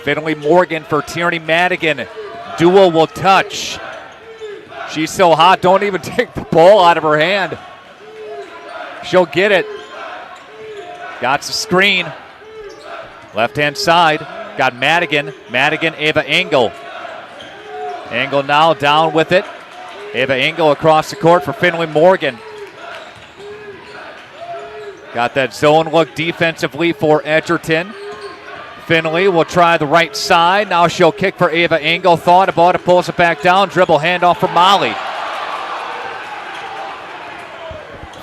Finley Morgan for Tierney Madigan. Duell will touch. She's so hot, don't even take the ball out of her hand. She'll get it. Got the screen. Left-hand side. Got Madigan. Madigan, Ava Engel. Engel now down with it. Ava Engel across the court for Finley Morgan. Got that zone look defensively for Edgerton. Finley will try the right side. Now she'll kick for Ava Engel. Thought about it, pulls it back down. Dribble handoff for Molly.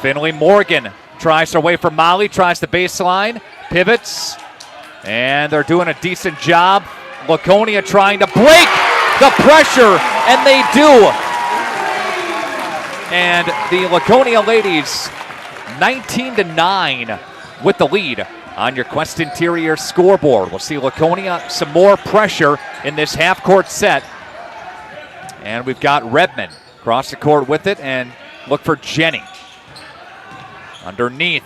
Finley Morgan tries her way for Molly. Tries the baseline. Pivots. And they're doing a decent job. Laconia trying to break the pressure, and they do. And the Laconia ladies 19-9 with the lead on your Quest Interior scoreboard. We'll see Laconia some more pressure in this half-court set. And we've got Redmond across the court with it, and look for Jenny. Underneath,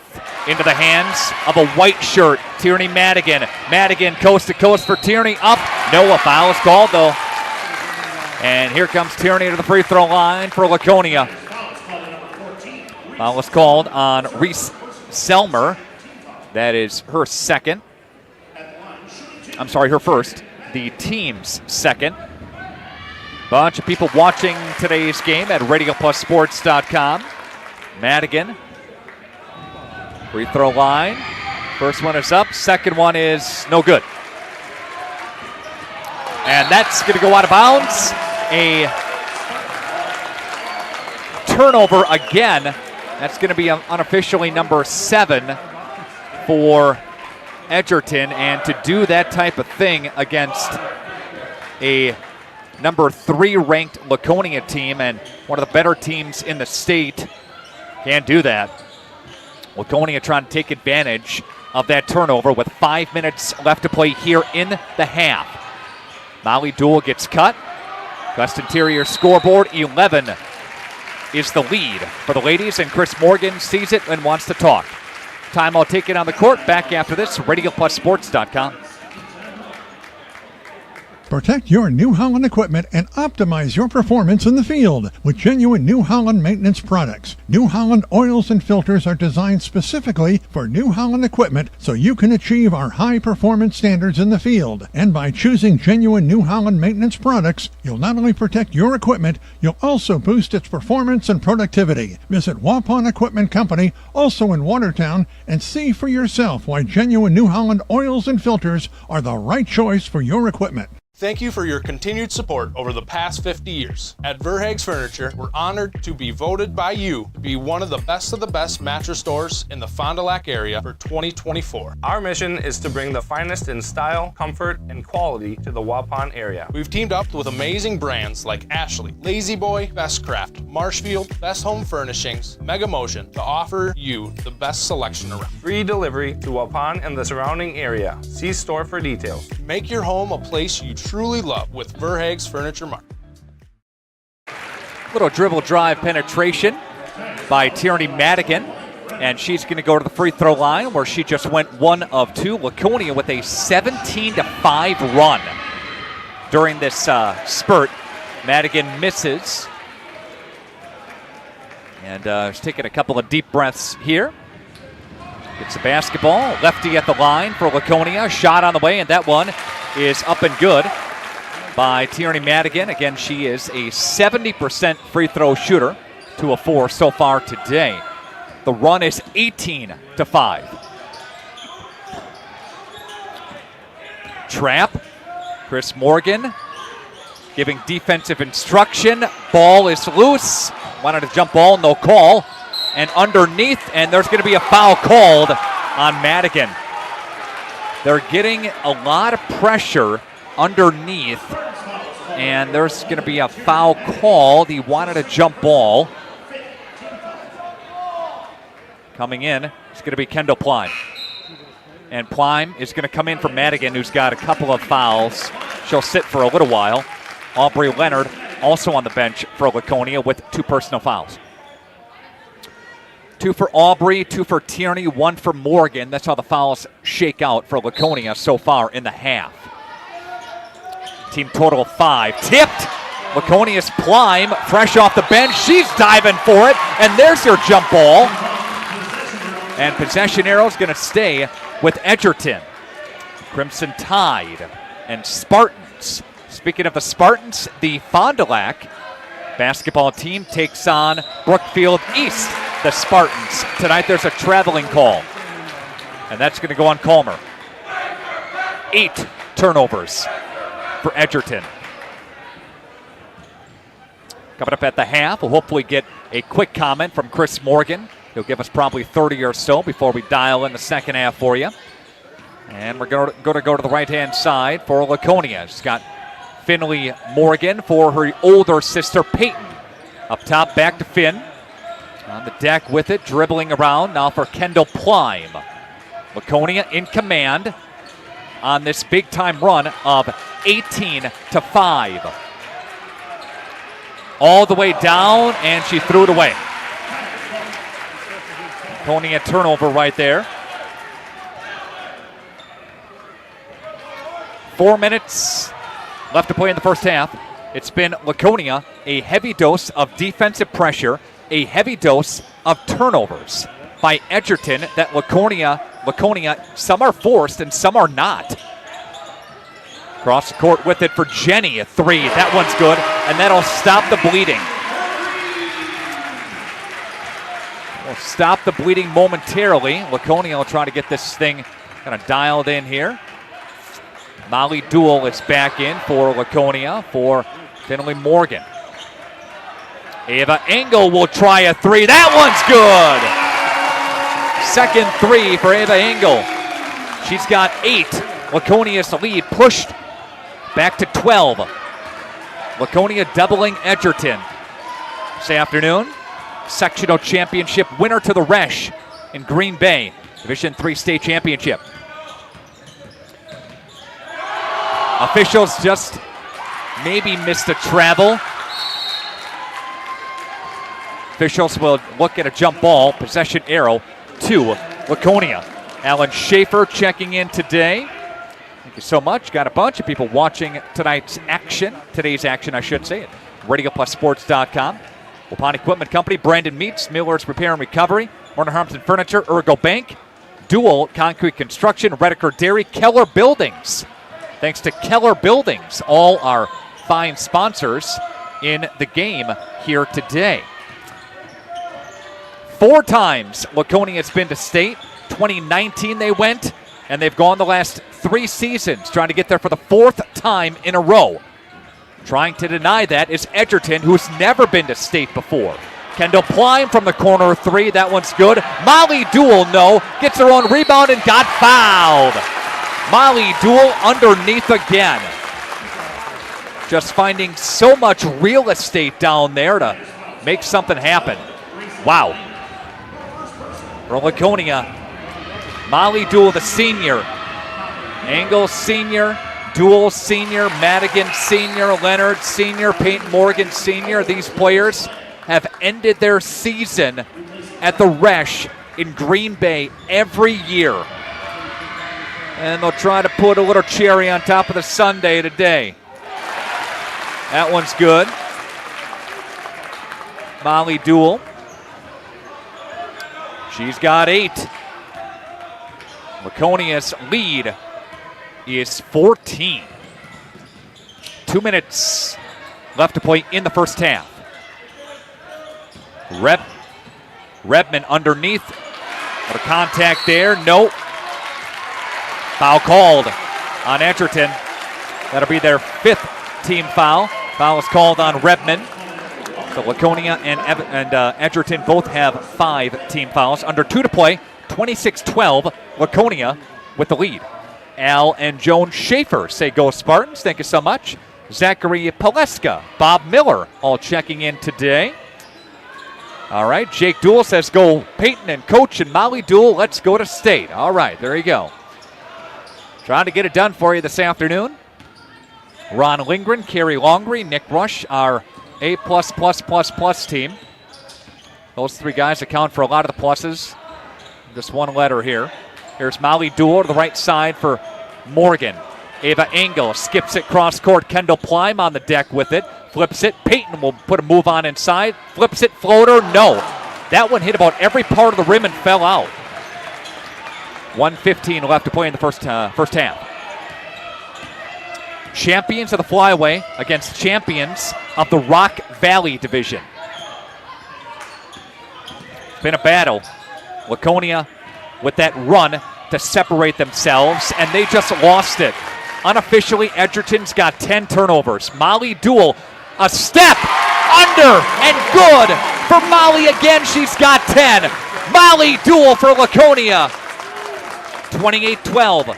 into the hands of a white shirt, Tierney Madigan. Madigan coast to coast for Tierney, up. No, a foul is called though. And here comes Tierney to the free throw line for Laconia. Foul is called on Reese Selmer. That is her second. I'm sorry, her first. The team's second. Bunch of people watching today's game at RadioPlusSports.com. Madigan. Free throw line. First one is up. Second one is no good. And that's going to go out of bounds. A turnover again. That's going to be unofficially number 7 for Edgerton. And to do that type of thing against a number 3 ranked Laconia team and one of the better teams in the state, can't do that. Laconia trying to take advantage of that turnover with 5 minutes left to play here in the half. Molly Duell gets cut. West Interior scoreboard 11 is the lead for the ladies, and Chris Morgan sees it and wants to talk. Timeout taken on the court. Back after this, RadioPlusSports.com. Protect your New Holland equipment and optimize your performance in the field with genuine New Holland maintenance products. New Holland oils and filters are designed specifically for New Holland equipment so you can achieve our high performance standards in the field. And by choosing genuine New Holland maintenance products, you'll not only protect your equipment, you'll also boost its performance and productivity. Visit Waupun Equipment Company, also in Watertown, and see for yourself why genuine New Holland oils and filters are the right choice for your equipment. Thank you for your continued support over the past 50 years. At Verhaeg's Furniture, we're honored to be voted by you to be one of the best mattress stores in the Fond du Lac area for 2024. Our mission is to bring the finest in style, comfort, and quality to the Waupun area. We've teamed up with amazing brands like Ashley, Lazy Boy, Best Craft, Marshfield, Best Home Furnishings, Mega Motion to offer you the best selection around. Free delivery to Waupun and the surrounding area. See store for details. Make your home a place you truly love with Verhaeg's Furniture Mart. Little dribble drive penetration by Tierney Madigan. And she's going to go to the free throw line where she just went 1 of 2. Laconia with a 17-5 run during this spurt. Madigan misses. And she's taking a couple of deep breaths here. Gets the basketball. Lefty at the line for Laconia. Shot on the way, and that one is up and good by Tierney Madigan. Again, she is a 70% free throw shooter, 2 of 4 so far today. The run is 18-5. Trap. Chris Morgan giving defensive instruction. Ball is loose. Wanted a jump ball, no call. And underneath, and there's going to be a foul called on Madigan. They're getting a lot of pressure underneath, and there's going to be a foul called. He wanted a jump ball. Coming in, it's going to be Kendall Plime. And Plime is going to come in for Madigan, who's got a couple of fouls. She'll sit for a little while. Aubrey Leonard also on the bench for Laconia with 2 personal fouls. 2 for Aubrey, 2 for Tierney, 1 for Morgan. That's how the fouls shake out for Laconia so far in the half. Team total of 5. Tipped. Laconia's Plime, fresh off the bench. She's diving for it, and there's your jump ball. And possession arrow is going to stay with Edgerton. Crimson Tide and Spartans. Speaking of the Spartans, the Fond du Lac basketball team takes on Brookfield East, the Spartans. Tonight there's a traveling call, and that's going to go on Calmer. 8 turnovers for Edgerton. Coming up at the half, we'll hopefully get a quick comment from Chris Morgan. He'll give us probably 30 or so before we dial in the second half for you. And we're going to go to the right-hand side for Laconia. She's got Finley Morgan for her older sister Peyton. Up top, back to Finn. On the deck with it, dribbling around. Now for Kendall Plime. Laconia in command on this big-time run of 18-5. All the way down, and she threw it away. Laconia turnover right there. 4 minutes left to play in the first half. It's been Laconia, a heavy dose of defensive pressure, a heavy dose of turnovers by Edgerton that Laconia, some are forced and some are not. Cross the court with it for Jenny, a 3. That one's good, and that'll stop the bleeding. We'll stop the bleeding momentarily. Laconia will try to get this thing kind of dialed in here. Molly Duell is back in for Laconia for Finley Morgan. Ava Engel will try a 3. That one's good! Second 3 for Ava Engel. She's got 8. Laconia's lead pushed back to 12. Laconia doubling Edgerton. This afternoon, sectional championship winner to the Resch in Green Bay. Division III state championship. Officials just maybe missed a travel. Officials will look at a jump ball, possession arrow to Laconia. Alan Schaefer checking in today. Thank you so much. Got a bunch of people watching today's action, I should say, at RadioPlusSports.com. Wapon Equipment Company, Brandon Meats, Miller's Repair and Recovery, Warner Harmson Furniture, Ergo Bank, Dual Concrete Construction, Redeker Dairy, Keller Buildings. Thanks to Keller Buildings, all our fine sponsors in the game here today. 4 times Laconia has been to state. 2019 they went, and they've gone the last 3 seasons, trying to get there for the 4th time in a row. Trying to deny that is Edgerton, who's never been to state before. Kendall Plime from the corner 3, that one's good. Molly Duell, no, gets her own rebound and got fouled. Molly Duell underneath again. Just finding so much real estate down there to make something happen. Wow. For Laconia, Molly Duell, the senior. Engel senior, Duell senior, Madigan senior, Leonard senior, Peyton Morgan senior. These players have ended their season at the Resch in Green Bay every year. And they'll try to put a little cherry on top of the sundae today. That one's good. Molly Duell. She's got 8. Laconia's lead is 14. 2 minutes left to play in the first half. Redman underneath. A contact there. Nope. Foul called on Edgerton. That'll be their 5th team foul. Foul is called on Redman. So Laconia and Edgerton both have 5 team fouls. Under 2 to play. 26-12. Laconia with the lead. Al and Joan Schaefer say go Spartans. Thank you so much. Zachary Paleska, Bob Miller, all checking in today. All right, Jake Duell says go Peyton and Coach and Molly Duell. Let's go to state. All right, there you go. Trying to get it done for you this afternoon. Ron Lindgren, Carrie Longree, Nick Rush, our A++++ team. Those 3 guys account for a lot of the pluses. Just one letter here. Here's Molly Duell to the right side for Morgan. Ava Engel skips it cross court. Kendall Plime on the deck with it. Flips it. Peyton will put a move on inside. Flips it. Floater. No. That one hit about every part of the rim and fell out. 1:15 left to play in the first half. Champions of the Flyway against champions of the Rock Valley Division. It's been a battle. Laconia with that run to separate themselves, and they just lost it. Unofficially, Edgerton's got 10 turnovers. Molly Duell, a step under and good for Molly again. She's got 10. Molly Duell for Laconia. 28-12,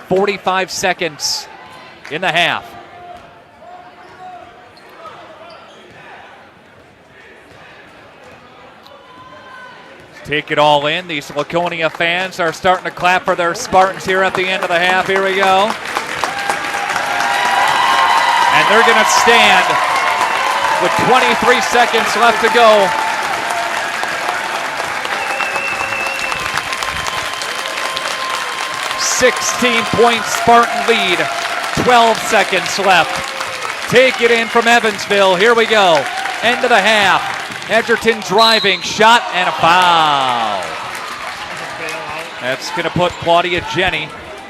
45 seconds in the half. Take it all in. These Laconia fans are starting to clap for their Spartans here at the end of the half. Here we go. And they're going to stand with 23 seconds left to go. $16-point Spartan lead. 12 seconds left. Take it in from Evansville. Here we go. End of the half. Edgerton driving, shot, and a foul. That's going to put Claudia Jenny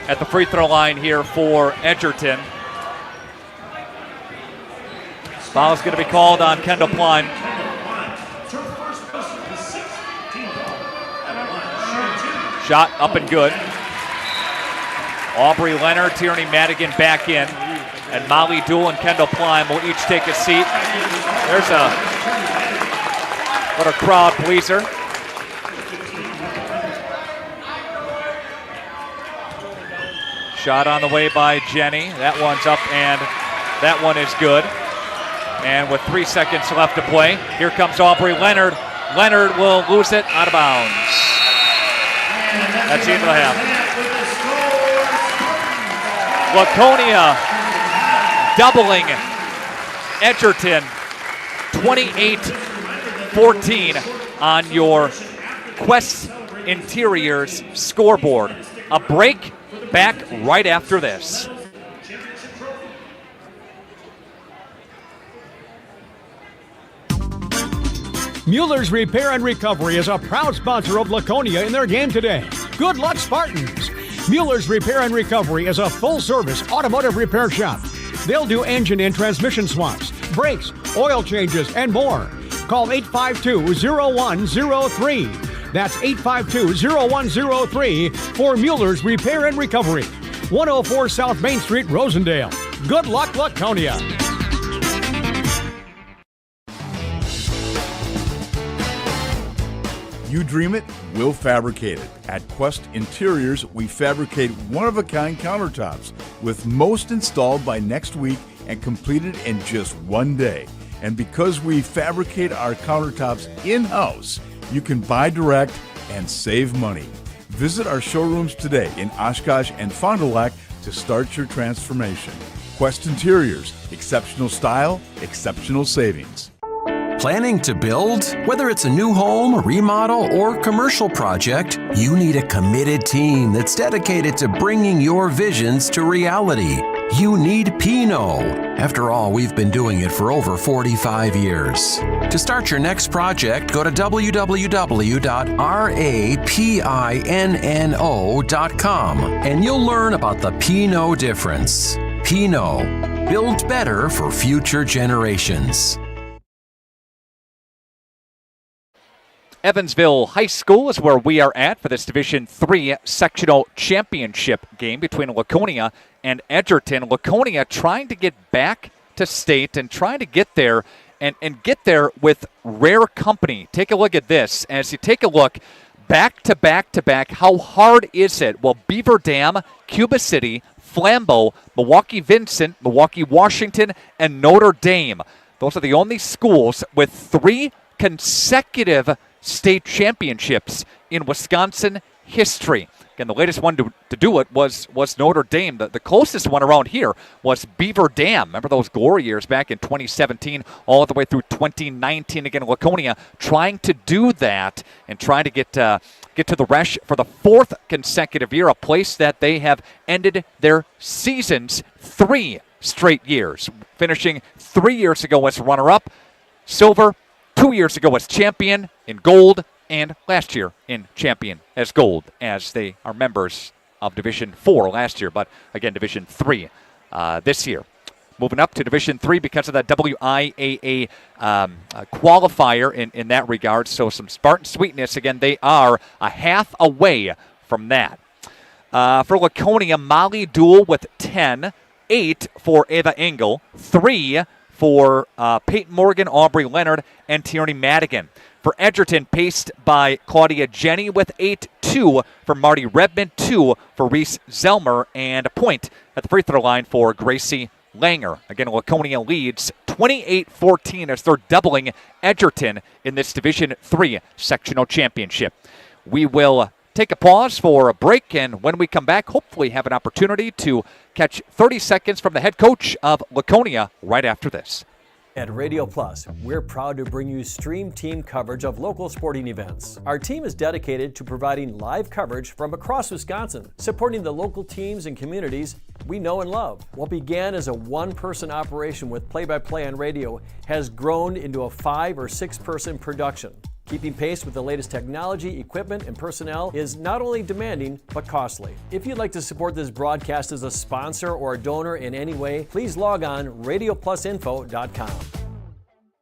at the free throw line here for Edgerton. Foul is going to be called on Kendall Plime. Shot up and good. Aubrey Leonard, Tierney Madigan back in. And Molly Duell and Kendall Plime will each take a seat. There's what a crowd pleaser. Shot on the way by Jenny. That one's up and that one is good. And with 3 seconds left to play, here comes Aubrey Leonard. Leonard will lose it out of bounds. That's the end of the half. Laconia doubling Edgerton 28-14 on your Quest Interiors scoreboard. A break, back right after this. Mueller's Repair and Recovery is a proud sponsor of Laconia in their game today. Good luck, Spartans! Mueller's Repair and Recovery is a full-service automotive repair shop. They'll do engine and transmission swaps, brakes, oil changes, and more. Call 852-0103. That's 852-0103 for Mueller's Repair and Recovery. 104 South Main Street, Rosendale. Good luck, Laconia. You dream it, we'll fabricate it. At Quest Interiors, we fabricate one-of-a-kind countertops with most installed by next week and completed in just one day. And because we fabricate our countertops in-house, you can buy direct and save money. Visit our showrooms today in Oshkosh and Fond du Lac to start your transformation. Quest Interiors, exceptional style, exceptional savings. Planning to build? Whether it's a new home, a remodel, or commercial project, you need a committed team that's dedicated to bringing your visions to reality. You need Pinot. After all, we've been doing it for over 45 years. To start your next project, go to www.rapinno.com and you'll learn about the Pinot difference. Pinot, build better for future generations. Evansville High School is where we are at for this Division III sectional championship game between Laconia and Edgerton. Laconia trying to get back to state and trying to get there and get there with rare company. Take a look at this. As you take a look back to back to back, how hard is it? Well, Beaver Dam, Cuba City, Flambeau, Milwaukee Vincent, Milwaukee Washington, and Notre Dame. Those are the only schools with 3 consecutive state championships in Wisconsin history. Again, the latest one to do it was Notre Dame. The closest one around here was Beaver Dam. Remember those glory years back in 2017 all the way through 2019. Again, Laconia trying to do that and trying to get to the Resch for the 4th consecutive year, a place that they have ended their seasons 3 straight years, finishing 3 years ago as runner-up, silver, 2 years ago as champion in gold, and last year in champion as gold, as they are members of Division 4 last year, but again, Division 3 this year. Moving up to Division 3 because of that WIAA qualifier in that regard, so some Spartan sweetness. Again, they are a half away from that. For Laconia, Molly Duell with 10, 8 for Ava Engel, 3 for Peyton Morgan, Aubrey Leonard, and Tierney Madigan. For Edgerton, paced by Claudia Jenny with 8, 2 for Marty Redmond, 2 for Reese Zelmer, and a point at the free throw line for Gracie Langer. Again, Laconia leads 28-14 as they're doubling Edgerton in this Division III sectional championship. We will take a pause for a break, and when we come back, hopefully have an opportunity to catch 30 seconds from the head coach of Laconia right after this. At Radio Plus, we're proud to bring you stream team coverage of local sporting events. Our team is dedicated to providing live coverage from across Wisconsin, supporting the local teams and communities we know and love. What began as a one-person operation with play-by-play on radio has grown into a 5- or 6-person production. Keeping pace with the latest technology, equipment, and personnel is not only demanding, but costly. If you'd like to support this broadcast as a sponsor or a donor in any way, please log on radioplusinfo.com.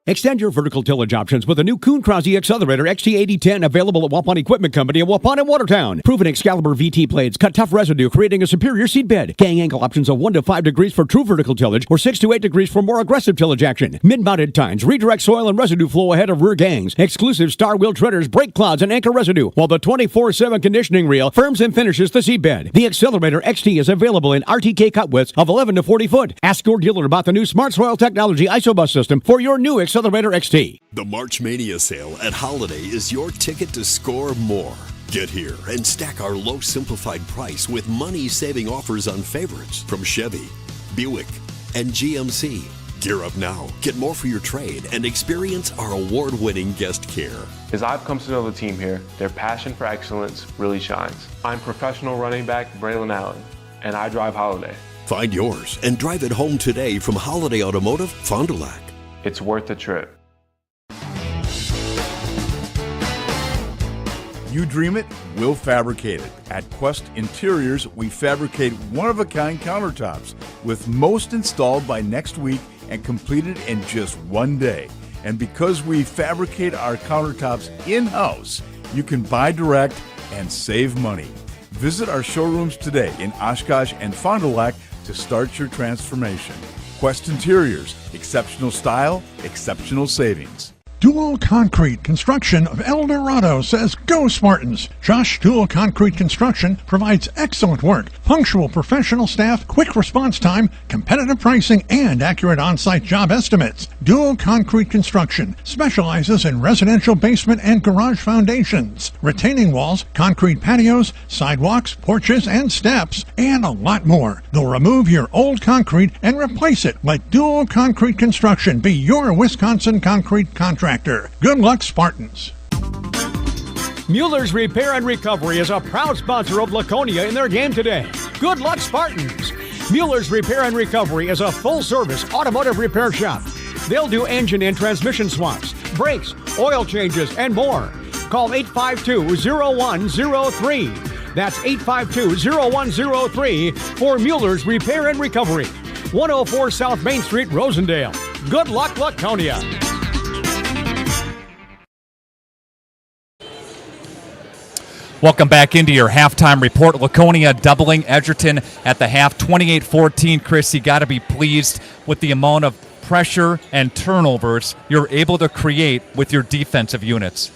Extend your vertical tillage options with a new Kuhn Krause Accelerator XT8010 available at Waupun Equipment Company in Waupun and Watertown. Proven Excalibur VT blades cut tough residue, creating a superior seed bed. Gang angle options of 1 to 5 degrees for true vertical tillage or 6 to 8 degrees for more aggressive tillage action. Mid-mounted tines redirect soil and residue flow ahead of rear gangs. Exclusive star wheel treaders, brake clouds, and anchor residue, while the 24/7 conditioning reel firms and finishes the seed bed. The Accelerator XT is available in RTK cut widths of 11 to 40 foot. Ask your dealer about the new Smart Soil Technology ISOBUS system for your new Accelerator XT. The March Mania sale at Holiday is your ticket to score more. Get here and stack our low simplified price with money-saving offers on favorites from Chevy, Buick, and GMC. Gear up now, get more for your trade, and experience our award-winning guest care. As I've come to know the team here, their passion for excellence really shines. I'm professional running back Braylon Allen, and I drive Holiday. Find yours and drive it home today from Holiday Automotive, Fond du Lac. It's worth the trip. You dream it, we'll fabricate it. At Quest Interiors, we fabricate one-of-a-kind countertops, with most installed by next week and completed in just 1 day. And because we fabricate our countertops in-house, you can buy direct and save money. Visit our showrooms today in Oshkosh and Fond du Lac to start your transformation. Quest Interiors, exceptional style, exceptional savings. Dual Concrete Construction of El Dorado says, "Go Spartans!" Josh Dual Concrete Construction provides excellent work, punctual professional staff, quick response time, competitive pricing, and accurate on-site job estimates. Dual Concrete Construction specializes in residential basement and garage foundations, retaining walls, concrete patios, sidewalks, porches, and steps, and a lot more. They'll remove your old concrete and replace it. Let Dual Concrete Construction be your Wisconsin concrete contractor. contractor. Good luck, Spartans. Mueller's Repair and Recovery is a proud sponsor of Laconia in their game today. Good luck, Spartans! Mueller's Repair and Recovery is a full-service automotive repair shop. They'll do engine and transmission swaps, brakes, oil changes, and more. Call 852-0103. That's 852-0103 for Mueller's Repair and Recovery. 104 South Main Street, Rosendale. Good luck, Laconia. Welcome back into your halftime report. Laconia doubling Edgerton at the half, 28-14. Chris, you got to be pleased with the amount of pressure and turnovers you're able to create with your defensive units.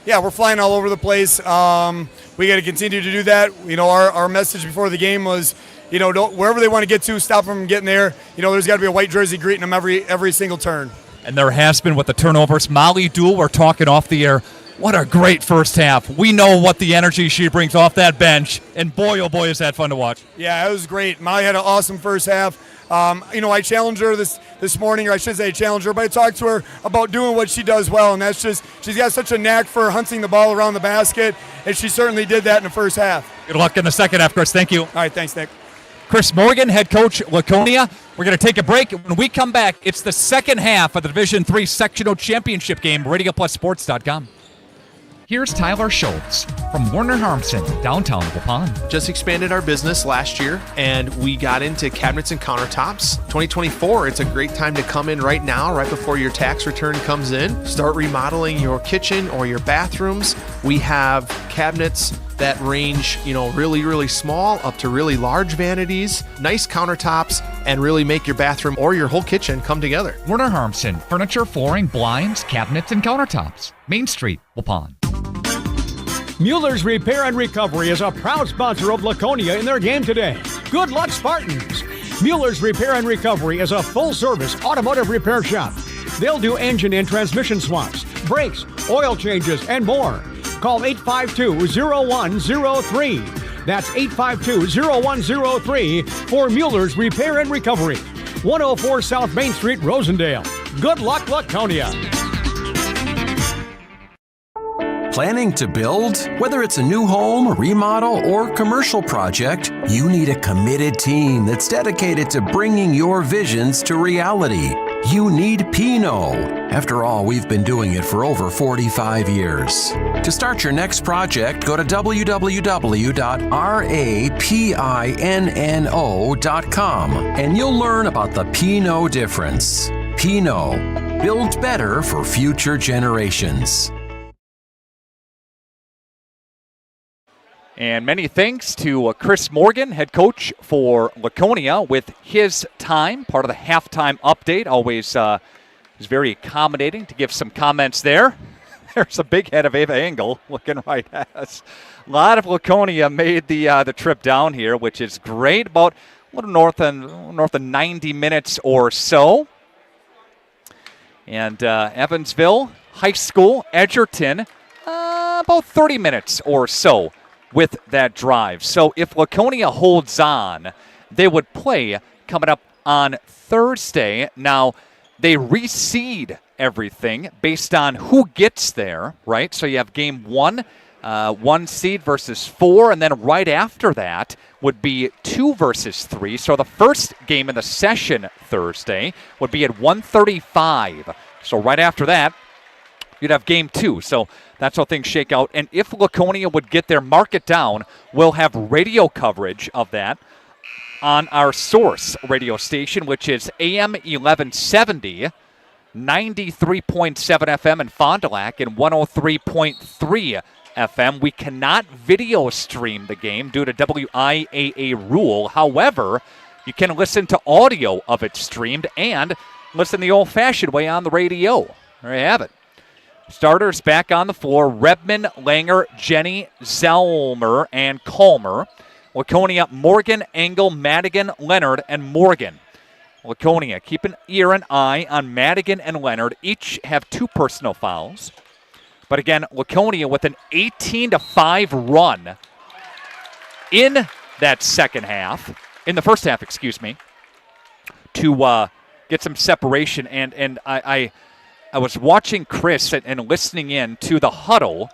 Yeah, we're flying all over the place. We got to continue to do that. You know, our message before the game was, you know, wherever they want to get to, stop them from getting there. You know, there's got to be a white jersey greeting them every single turn. And there has been with the turnovers. Molly Dool, we're talking off the air. What a great first half. We know what the energy she brings off that bench, and boy, oh boy, is that fun to watch. Yeah, it was great. Molly had an awesome first half. You know, I challenged her this morning, or I should say challenge her, but I talked to her about doing what she does well, and that's just, she's got such a knack for hunting the ball around the basket, and she certainly did that in the first half. Good luck in the second half, Chris. Thank you. All right, thanks, Nick. Chris Morgan, head coach, Laconia. We're going to take a break. When we come back, it's the second half of the Division III Sectional Championship game, RadioPlusSports.com. Here's Tyler Schultz from Werner Harmsen, downtown Waupun. Just expanded our business last year, and we got into cabinets and countertops. 2024, it's a great time to come in right now, right before your tax return comes in. Start remodeling your kitchen or your bathrooms. We have cabinets that range, you know, really, really small up to really large vanities, nice countertops, and really make your bathroom or your whole kitchen come together. Werner Harmsen, furniture, flooring, blinds, cabinets, and countertops. Main Street, Waupun. Mueller's Repair and Recovery is a proud sponsor of Laconia in their game today. Good luck, Spartans! Mueller's Repair and Recovery is a full-service automotive repair shop. They'll do engine and transmission swaps, brakes, oil changes, and more. Call 852-0103. That's 852-0103 for Mueller's Repair and Recovery. 104 South Main Street, Rosendale. Good luck, Laconia. Planning to build? Whether it's a new home, remodel, or commercial project, you need a committed team that's dedicated to bringing your visions to reality. You need Pinot. After all, we've been doing it for over 45 years. To start your next project, go to www.rapinno.com and you'll learn about the Pinot difference. Pinot. Build better for future generations. And many thanks to Chris Morgan, head coach for Laconia, with his time, part of the halftime update. Always is very accommodating to give some comments there. There's a big head of Ava Engel looking right at us. A lot of Laconia made the trip down here, which is great. About a little north of 90 minutes or so. And Evansville High School, Edgerton, about 30 minutes or so with that drive. So if Laconia holds on, they would play coming up on Thursday. Now, they reseed everything based on who gets there, right? So you have game one, 1 seed versus 4, and then right after that would be 2 versus 3. So the first game in the session Thursday would be at 1:35. So right after that, you'd have game 2. So that's how things shake out. And if Laconia would get there, mark it down, we'll have radio coverage of that on our source radio station, which is AM 1170, 93.7 FM in Fond du Lac, and 103.3 FM. We cannot video stream the game due to WIAA rule. However, you can listen to audio of it streamed and listen the old-fashioned way on the radio. There you have it. Starters back on the floor: Redman, Langer, Jenny, Zelmer, and Calmer. Laconia: Morgan, Engel, Madigan, Leonard, and Morgan. Laconia, keep an ear and eye on Madigan and Leonard. Each have 2 personal fouls. But again, Laconia with an 18-5 run in that second half, in the first half, excuse me, to get some separation. And I I was watching Chris and listening in to the huddle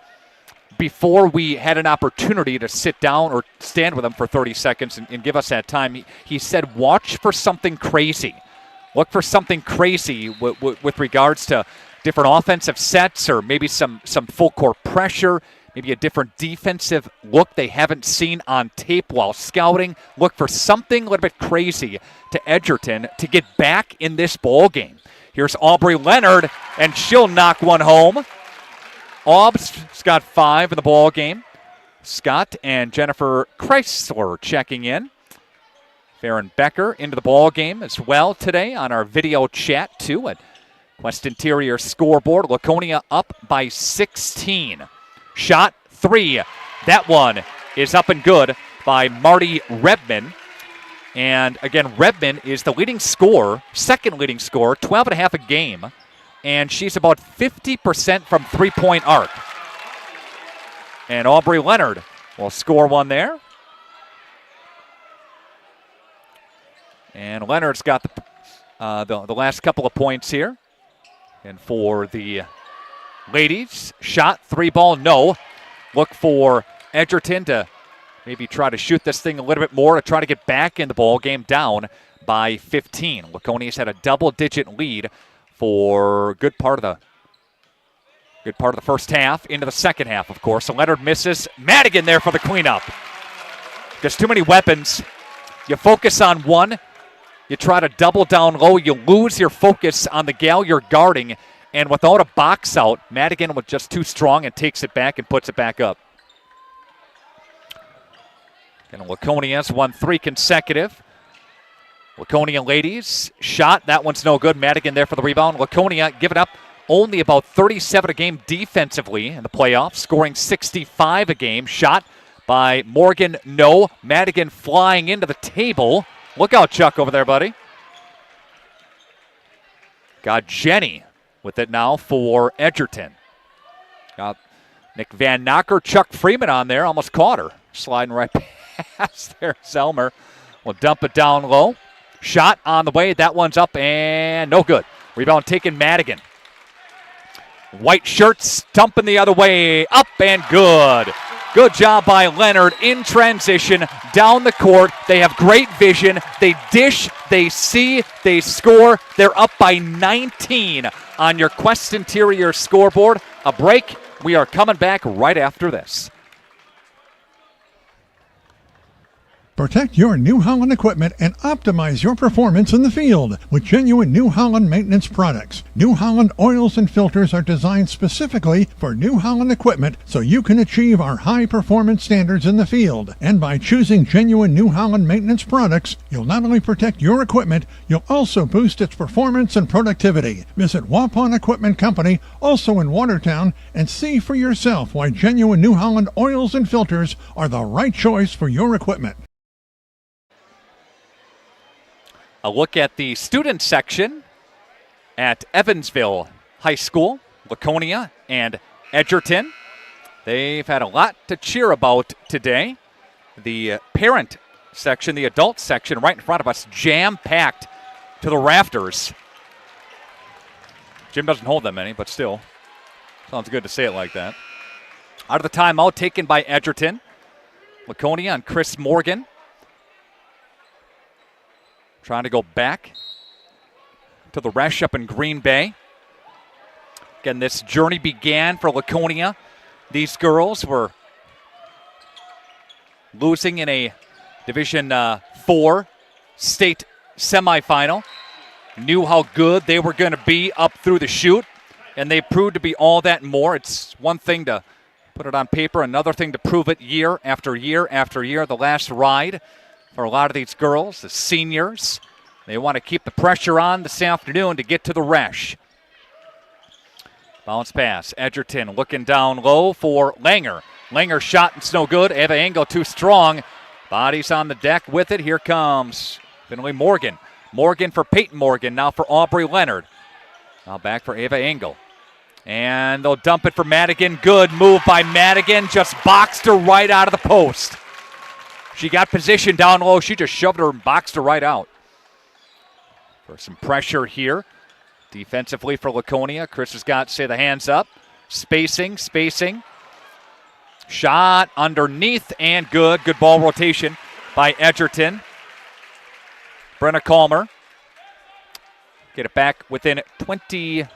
before we had an opportunity to sit down or stand with him for 30 seconds and give us that time. He said, watch for something crazy. Look for something crazy with regards to different offensive sets or maybe some full court pressure, maybe a different defensive look they haven't seen on tape while scouting. Look for something a little bit crazy to Edgerton to get back in this ball game. Here's Aubrey Leonard, and she'll knock one home. Aub's got 5 in the ball game. Scott and Jennifer Chrysler checking in. Farron Becker into the ball game as well today on our video chat too at Quest Interior scoreboard. Laconia up by 16. Shot 3. That one is up and good by Marty Rebman. And again, Rebman is the leading scorer, second leading scorer, 12.5 a game. And she's about 50% from three-point arc. And Aubrey Leonard will score one there. And Leonard's got the last couple of points here. And for the ladies, shot, 3-ball, no. Look for Edgerton to maybe try to shoot this thing a little bit more to try to get back in the ball game, down by 15. Laconia's had a double-digit lead for good part of the first half into the second half, of course. So Leonard misses. Madigan there for the cleanup. There's too many weapons. You focus on one. You try to double down low. You lose your focus on the gal you're guarding. And without a box out, Madigan was just too strong and takes it back and puts it back up. And Laconia's won 3 consecutive. Laconia ladies, shot. That one's no good. Madigan there for the rebound. Laconia giving up only about 37 a game defensively in the playoffs, scoring 65 a game. Shot by Morgan, no. Madigan flying into the table. Look out, Chuck, over there, buddy. Got Jenny with it now for Edgerton. Got Nick Van Knocker, Chuck Freeman on there. Almost caught her. Sliding right past there. Zelmer will dump it down low. Shot on the way. That one's up and no good. Rebound taken, Madigan. White shirts dumping the other way. Up and good. Good job by Leonard in transition down the court. They have great vision. They dish, they see, they score. They're up by 19 on your Quest Interior scoreboard. A break. We are coming back right after this. Protect your New Holland equipment and optimize your performance in the field with genuine New Holland maintenance products. New Holland oils and filters are designed specifically for New Holland equipment so you can achieve our high performance standards in the field. And by choosing genuine New Holland maintenance products, you'll not only protect your equipment, you'll also boost its performance and productivity. Visit Waupun Equipment Company, also in Watertown, and see for yourself why genuine New Holland oils and filters are the right choice for your equipment. A look at the student section at Evansville High School, Laconia and Edgerton. They've had a lot to cheer about today. The parent section, the adult section right in front of us, jam-packed to the rafters. Jim doesn't hold that many, but still. Sounds good to say it like that. Out of the timeout taken by Edgerton. Laconia and Chris Morgan. Trying to go back to the Resch up in Green Bay. Again, this journey began for Laconia. These girls were losing in a Division 4 state semifinal. Knew how good they were going to be up through the chute, and they proved to be all that and more. It's one thing to put it on paper, another thing to prove it year after year after year. The last ride for a lot of these girls, the seniors. They want to keep the pressure on this afternoon to get to the Resch. Bounce pass. Edgerton looking down low for Langer. Langer shot, it's no good. Eva Engel too strong. Bodies on the deck with it. Here comes Finley Morgan. Morgan for Peyton Morgan, now for Aubrey Leonard. Now back for Eva Engel. And they'll dump it for Madigan. Good move by Madigan. Just boxed her right out of the post. She got position down low. She just shoved her and boxed her right out. For some pressure here Defensively for Laconia, Chris has got, the hands up. Spacing. Shot underneath and good. Good ball rotation by Edgerton. Brenna Calmer. Get it back within 19.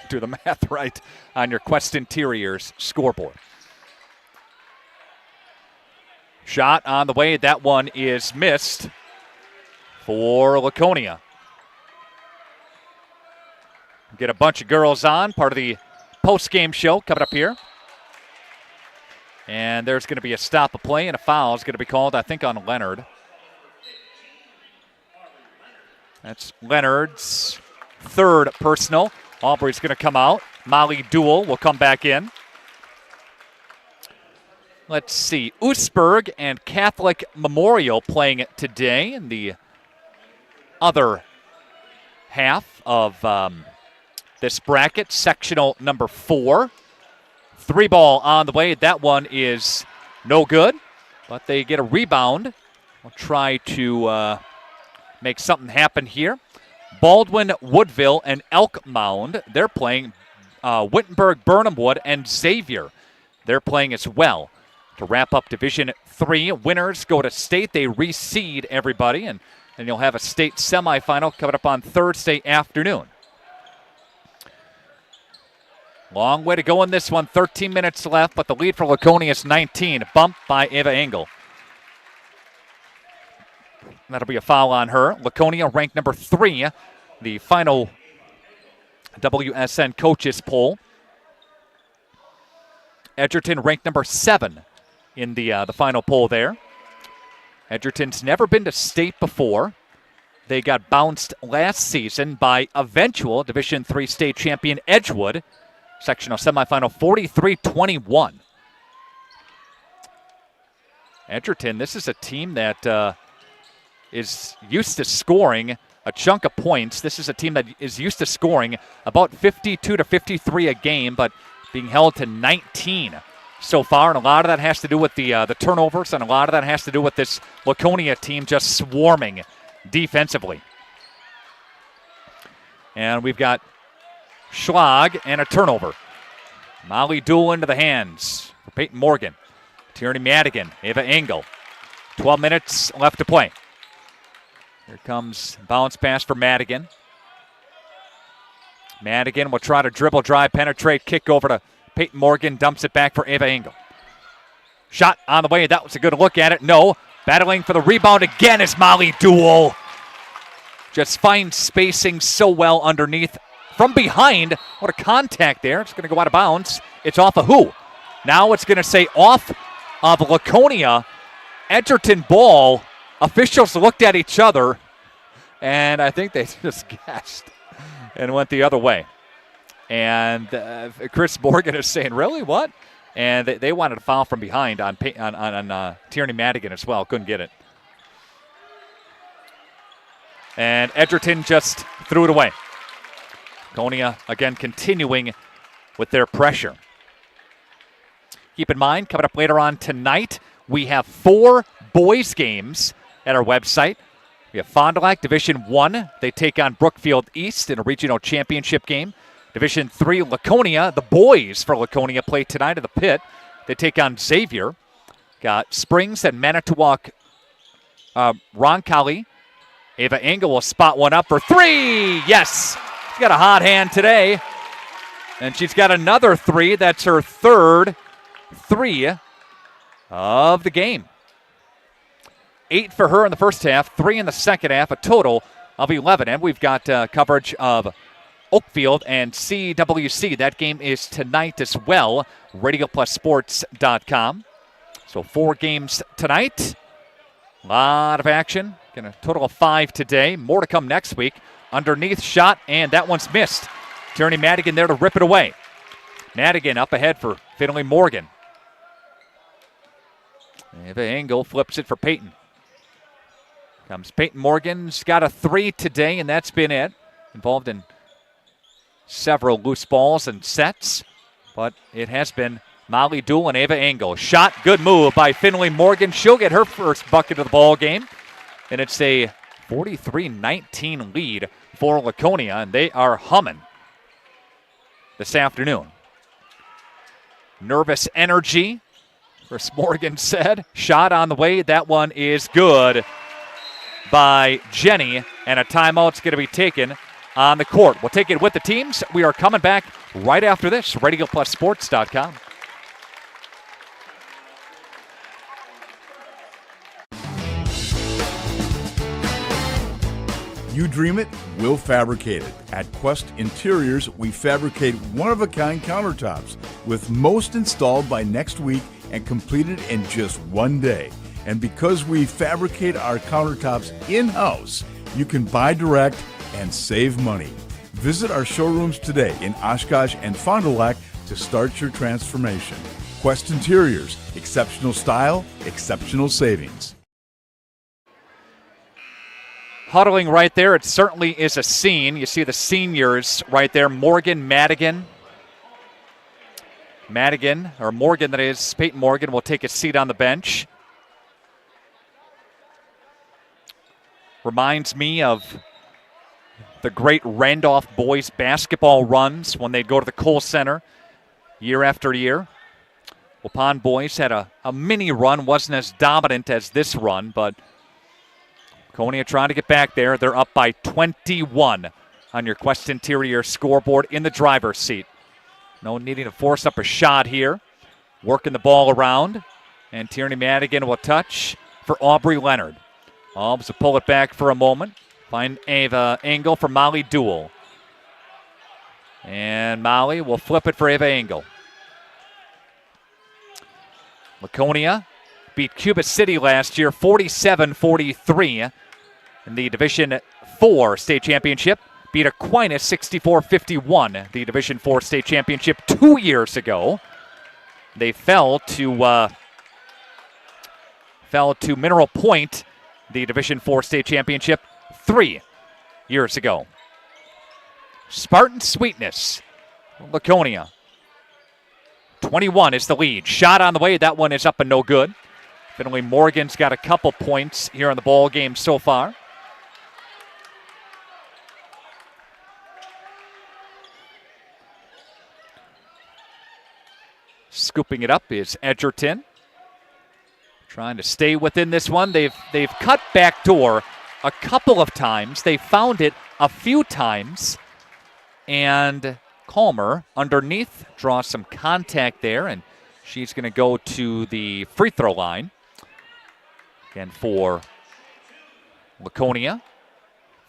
Do the math right on your Quest Interiors scoreboard. Shot on the way. That one is missed for Laconia. Get a bunch of girls on, part of the post-game show coming up here. And there's going to be a stop of play, and a foul is going to be called, I think, on Leonard. That's Leonard's third personal. Aubrey's going to come out. Molly Duell will come back in. Let's see. Oostburg and Catholic Memorial playing today in the other half of this bracket. Sectional number 4. 3 ball on the way. That one is no good, but they get a rebound. We'll try to make something happen here. Baldwin, Woodville, and Elk Mound. They're playing Wittenberg, Burnham Wood, and Xavier. They're playing as well. To wrap up Division 3, winners go to state. They reseed everybody, and then you'll have a state semifinal coming up on Thursday afternoon. Long way to go in this one. 13 minutes left, but the lead for Laconia is 19. Bump by Ava Engel. That'll be a foul on her. Laconia ranked number 3, the final WSN coaches poll. Edgerton ranked number 7 in the final poll there. Edgerton's never been to state before. They got bounced last season by eventual Division III state champion Edgewood. Sectional semifinal 43-21. Edgerton, this is a team that is used to scoring a chunk of points. This is a team that is used to scoring about 52 to 53 a game, but being held to 19 so far. And a lot of that has to do with the turnovers, and a lot of that has to do with this Laconia team just swarming defensively. And we've got Schlag and a turnover. Molly Duell into the hands for Peyton Morgan. Tierney Madigan, Ava Engel. 12 minutes left to play. Here comes bounce pass for Madigan. Madigan will try to dribble, drive, penetrate, kick over to Peyton Morgan, dumps it back for Ava Engel. Shot on the way. That was a good look at it. No. Battling for the rebound again is Molly Duell. Just finds spacing so well underneath. From behind, what a contact there. It's going to go out of bounds. It's off of who? Now it's going to say off of Laconia. Edgerton ball. Officials looked at each other, and I think they just guessed and went the other way. And Chris Morgan is saying, really, what? And they wanted a foul from behind on Tierney Madigan as well. Couldn't get it. And Edgerton just threw it away. Laconia, again, continuing with their pressure. Keep in mind, coming up later on tonight, we have 4 boys games at our website. We have Fond du Lac, Division 1. They take on Brookfield East in a regional championship game. Division 3, Laconia. The boys for Laconia play tonight at the Pit. They take on Xavier. Got Springs and Manitowoc Roncalli. Ava Engel will spot one up for 3. Yes! She's got a hot hand today. And she's got another 3. That's her third 3 of the game. 8 for her in the first half, 3 in the second half, a total of 11. And we've got coverage of Oakfield and CWC. That game is tonight as well, RadioPlusSports.com. So 4 games tonight. A lot of action. A total of 5 today. More to come next week. Underneath shot, and that one's missed. Tierney Madigan there to rip it away. Madigan up ahead for Finley Morgan. Ava Engel flips it for Peyton. Comes Peyton Morgan's got a 3 today, and that's been it. Involved in several loose balls and sets, but it has been Molly Duell and Ava Engel. Shot, good move by Finley Morgan. She'll get her first bucket of the ball game, and it's a 43-19 lead for Laconia, and they are humming this afternoon. Nervous energy, Chris Morgan said. Shot on the way. That one is good by Jenny, and a timeout's going to be taken on the court. We'll take it with the teams. We are coming back right after this. RadioPlusSports.com. You dream it, we'll fabricate it. At Quest Interiors, we fabricate one-of-a-kind countertops, with most installed by next week and completed in just one day. And because we fabricate our countertops in-house, you can buy direct and save money. Visit our showrooms today in Oshkosh and Fond du Lac to start your transformation. Quest Interiors, exceptional style, exceptional savings. Huddling right there, it certainly is a scene. You see the seniors right there, Morgan, Madigan, or Morgan that is, Peyton Morgan will take a seat on the bench. Reminds me of the great Randolph boys basketball runs when they'd go to the Kohl Center year after year. Waupun boys had a mini run, wasn't as dominant as this run, but Laconia trying to get back there. They're up by 21 on your Quest Interior scoreboard in the driver's seat. No needing to force up a shot here. Working the ball around. And Tierney Madigan will touch for Aubrey Leonard. Albs will pull it back for a moment. Find Ava Engel for Molly Duell. And Molly will flip it for Ava Engel. Laconia beat Cuba City last year 47-43 in the Division IV state championship. Beat Aquinas 64-51, the Division IV state championship 2 years ago. They fell to Mineral Point, the Division IV state championship 3 years ago. Spartan Sweetness, Laconia. 21 is the lead. Shot on the way. That one is up and no good. Finley Morgan's got a couple points here in the ball game so far. Scooping it up is Edgerton. Trying to stay within this one. They've cut back door a couple of times. They found it a few times. And Calmer underneath draws some contact there, and she's going to go to the free throw line. Again for Laconia.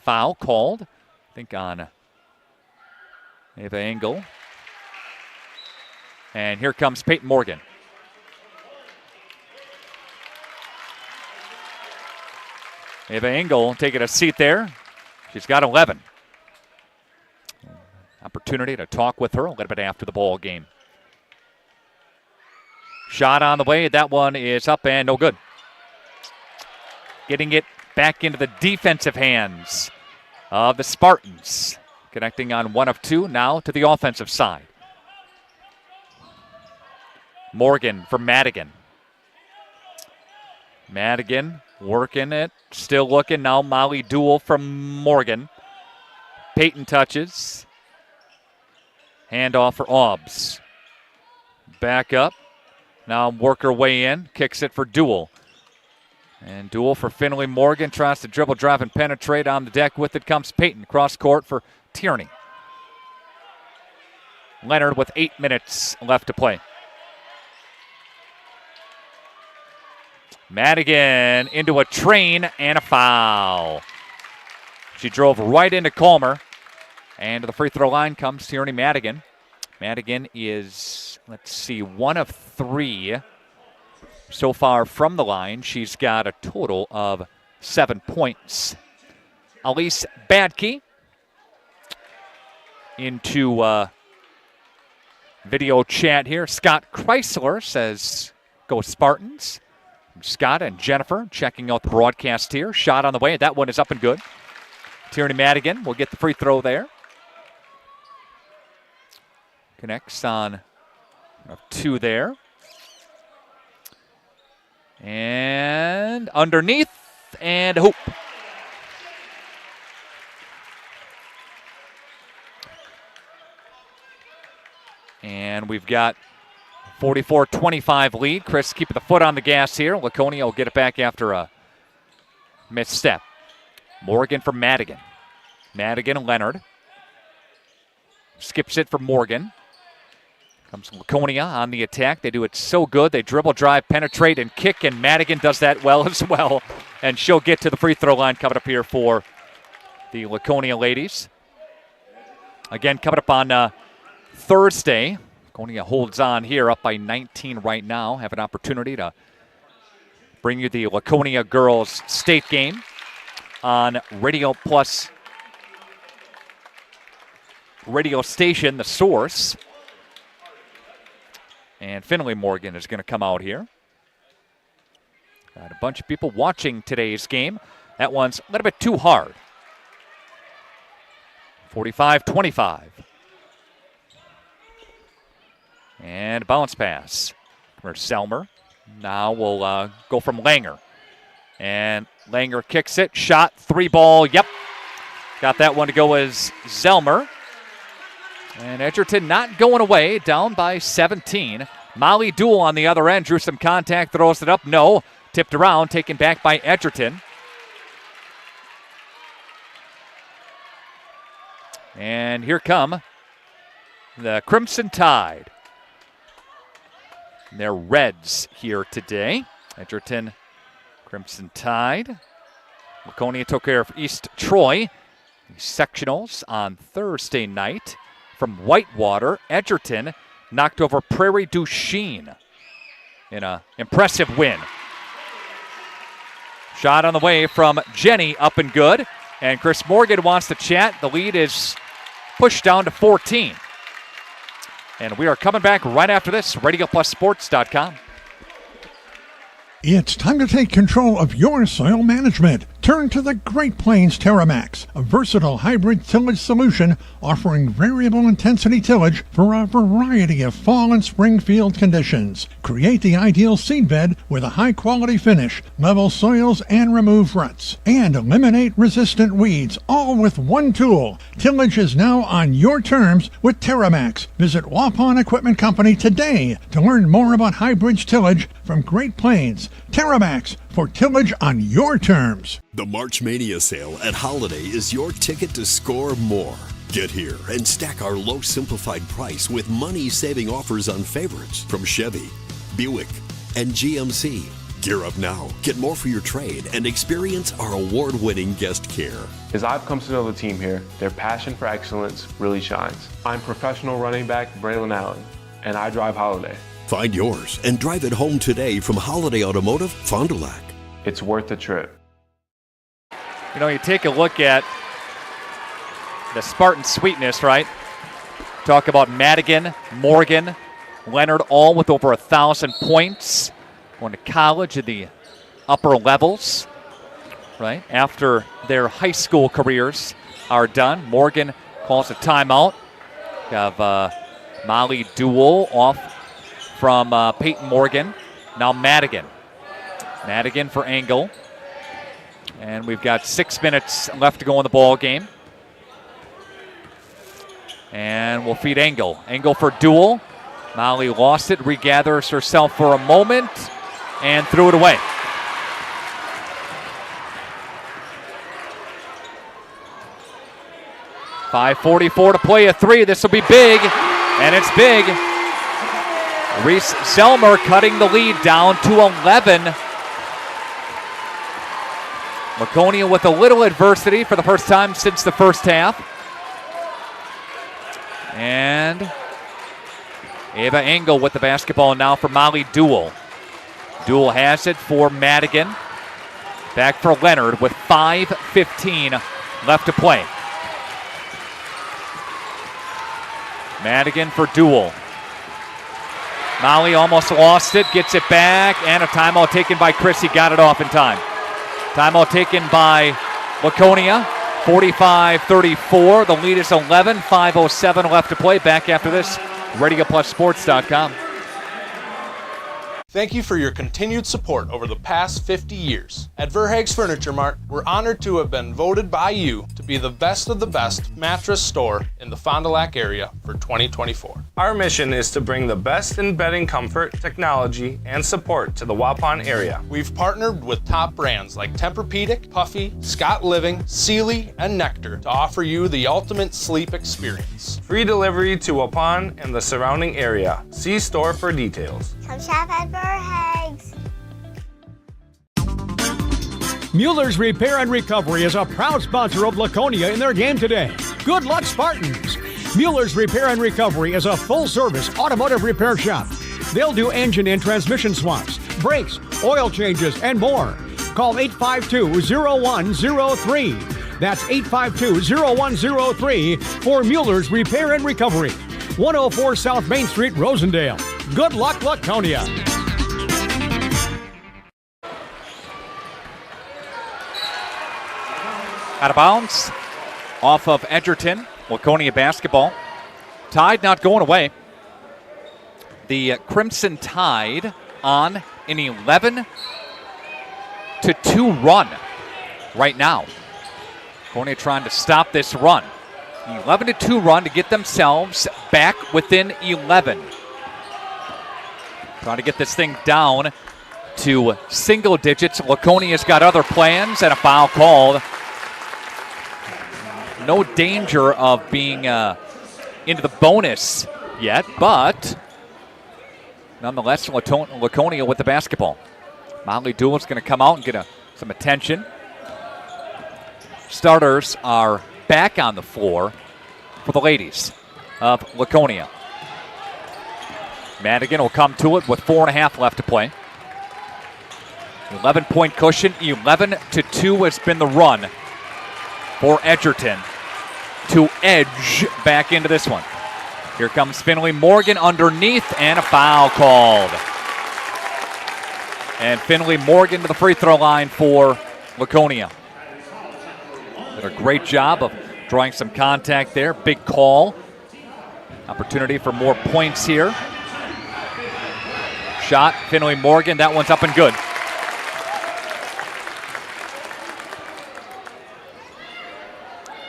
Foul called, I think, on Ava Engel. And here comes Peyton Morgan. Ava Engel taking a seat there. She's got 11. Opportunity to talk with her a little bit after the ball game. Shot on the way. That one is up and no good. Getting it back into the defensive hands of the Spartans. Connecting on 1 of 2 now to the offensive side. Morgan for Madigan. Madigan working it. Still looking now. Molly Duell from Morgan. Peyton touches. Handoff for Aubs. Back up. Now work her way in. Kicks it for Duell. And Duell for Finley Morgan. Tries to dribble, drive, and penetrate. On the deck with it comes Peyton. Cross court for Tierney. Leonard with 8 minutes left to play. Madigan into a train and a foul. She drove right into Calmer. And to the free throw line comes Tierney Madigan. Madigan is, 1 of 3 so far from the line. She's got a total of 7 points. Elise Badke into video chat here. Scott Chrysler says, go Spartans. Scott and Jennifer checking out the broadcast here. Shot on the way. That one is up and good. Tierney Madigan will get the free throw there. Connects on 2 there. And underneath and hoop. And we've got 44-25 lead. Chris keeping the foot on the gas here. Laconia will get it back after a misstep. Morgan for Madigan. Madigan and Leonard. Skips it for Morgan. Comes Laconia on the attack. They do it so good. They dribble, drive, penetrate, and kick, and Madigan does that well as well. And she'll get to the free throw line coming up here for the Laconia ladies. Again, coming up on Thursday. Laconia holds on here, up by 19 right now. Have an opportunity to bring you the Laconia girls state game on Radio Plus radio station, The Source. And Finley Morgan is going to come out here. Got a bunch of people watching today's game. That one's a little bit too hard. 45-25. And bounce pass for Selmer. Now we'll go from Langer. And Langer kicks it. Shot, 3-ball. Yep. Got that one to go as Zelmer. And Edgerton not going away, down by 17. Molly Duell on the other end, drew some contact, throws it up. No. Tipped around, taken back by Edgerton. And here come the Crimson Tide. They're Reds here today. Edgerton, Crimson Tide. Laconia took care of East Troy. The sectionals on Thursday night. From Whitewater, Edgerton knocked over Prairie du Chien in an impressive win. Shot on the way from Jenny, up and good. And Chris Morgan wants to chat. The lead is pushed down to 14. And we are coming back right after this. RadioPlusSports.com. It's time to take control of your soil management. Turn to the Great Plains TerraMax, a versatile hybrid tillage solution offering variable intensity tillage for a variety of fall and spring field conditions. Create the ideal seedbed with a high-quality finish, level soils, and remove ruts. And eliminate resistant weeds, all with one tool. Tillage is now on your terms with TerraMax. Visit Waupun Equipment Company today to learn more about hybrid tillage from Great Plains. TerraMax, for tillage on your terms. The March Mania sale at Holiday is your ticket to score more. Get here and stack our low simplified price with money-saving offers on favorites from Chevy, Buick, and GMC. Gear up now, get more for your trade, and experience our award-winning guest care. As I've come to know the team here, their passion for excellence really shines. I'm professional running back Braylon Allen, and I drive Holiday. Find yours and drive it home today from Holiday Automotive, Fond du Lac. It's worth the trip. You know, you take a look at the Spartan sweetness, right? Talk about Madigan, Morgan, Leonard, all with over 1,000 points. Going to college in the upper levels, right? After their high school careers are done. Morgan calls a timeout. We have Molly Duell off from Peyton Morgan. Now Madigan. Madigan for Engel. And we've got 6 minutes left to go in the ball game. And we'll feed Engel. Engel for Duell. Molly lost it, regathers herself for a moment, and threw it away. .5:44 to play, a three. This will be big, and it's big. Reese Selmer cutting the lead down to 11. Laconia with a little adversity for the first time since the first half. And Ava Engel with the basketball now for Molly Duell. Duell has it for Madigan. Back for Leonard with 5:15 left to play. Madigan for Duell. Molly almost lost it, gets it back, and a timeout taken by Chris. He got it off in time. Timeout taken by Laconia, 45-34. The lead is 11, 5:07 left to play. Back after this, RadioPlusSports.com. Thank you for your continued support over the past 50 years. At Verhaeg's Furniture Mart, we're honored to have been voted by you to be the best of the best mattress store in the Fond du Lac area for 2024. Our mission is to bring the best in bedding comfort, technology, and support to the Waupun area. We've partnered with top brands like Tempur-Pedic, Puffy, Scott Living, Sealy, and Nectar to offer you the ultimate sleep experience. Free delivery to Waupun and the surrounding area. See store for details. Come shop at Verhaeg's. Mueller's Repair and Recovery is a proud sponsor of Laconia in their game today. Good luck, Spartans! Mueller's Repair and Recovery is a full-service automotive repair shop. They'll do engine and transmission swaps, brakes, oil changes, and more. Call 852-0103. That's 852-0103 for Mueller's Repair and Recovery. 104 South Main Street, Rosendale. Good luck, Laconia. Out of bounds, off of Edgerton, Laconia basketball. Tide not going away. The Crimson Tide on an 11-2 run right now. Laconia trying to stop this run. 11-2 run to get themselves back within 11. Trying to get this thing down to single digits. Laconia's got other plans and a foul called. No danger of being into the bonus yet, but nonetheless, Laconia with the basketball. Molly Doolin's going to come out and get some attention. Starters are back on the floor for the ladies of Laconia. Madigan will come to it with 4.5 left to play. 11-point cushion, 11-2 has been the run for Edgerton to edge back into this one. Here comes Finley Morgan underneath and a foul called. And Finley Morgan to the free throw line for Laconia. Did a great job of drawing some contact there. Big call. Opportunity for more points here. Shot, Finley Morgan, that one's up and good.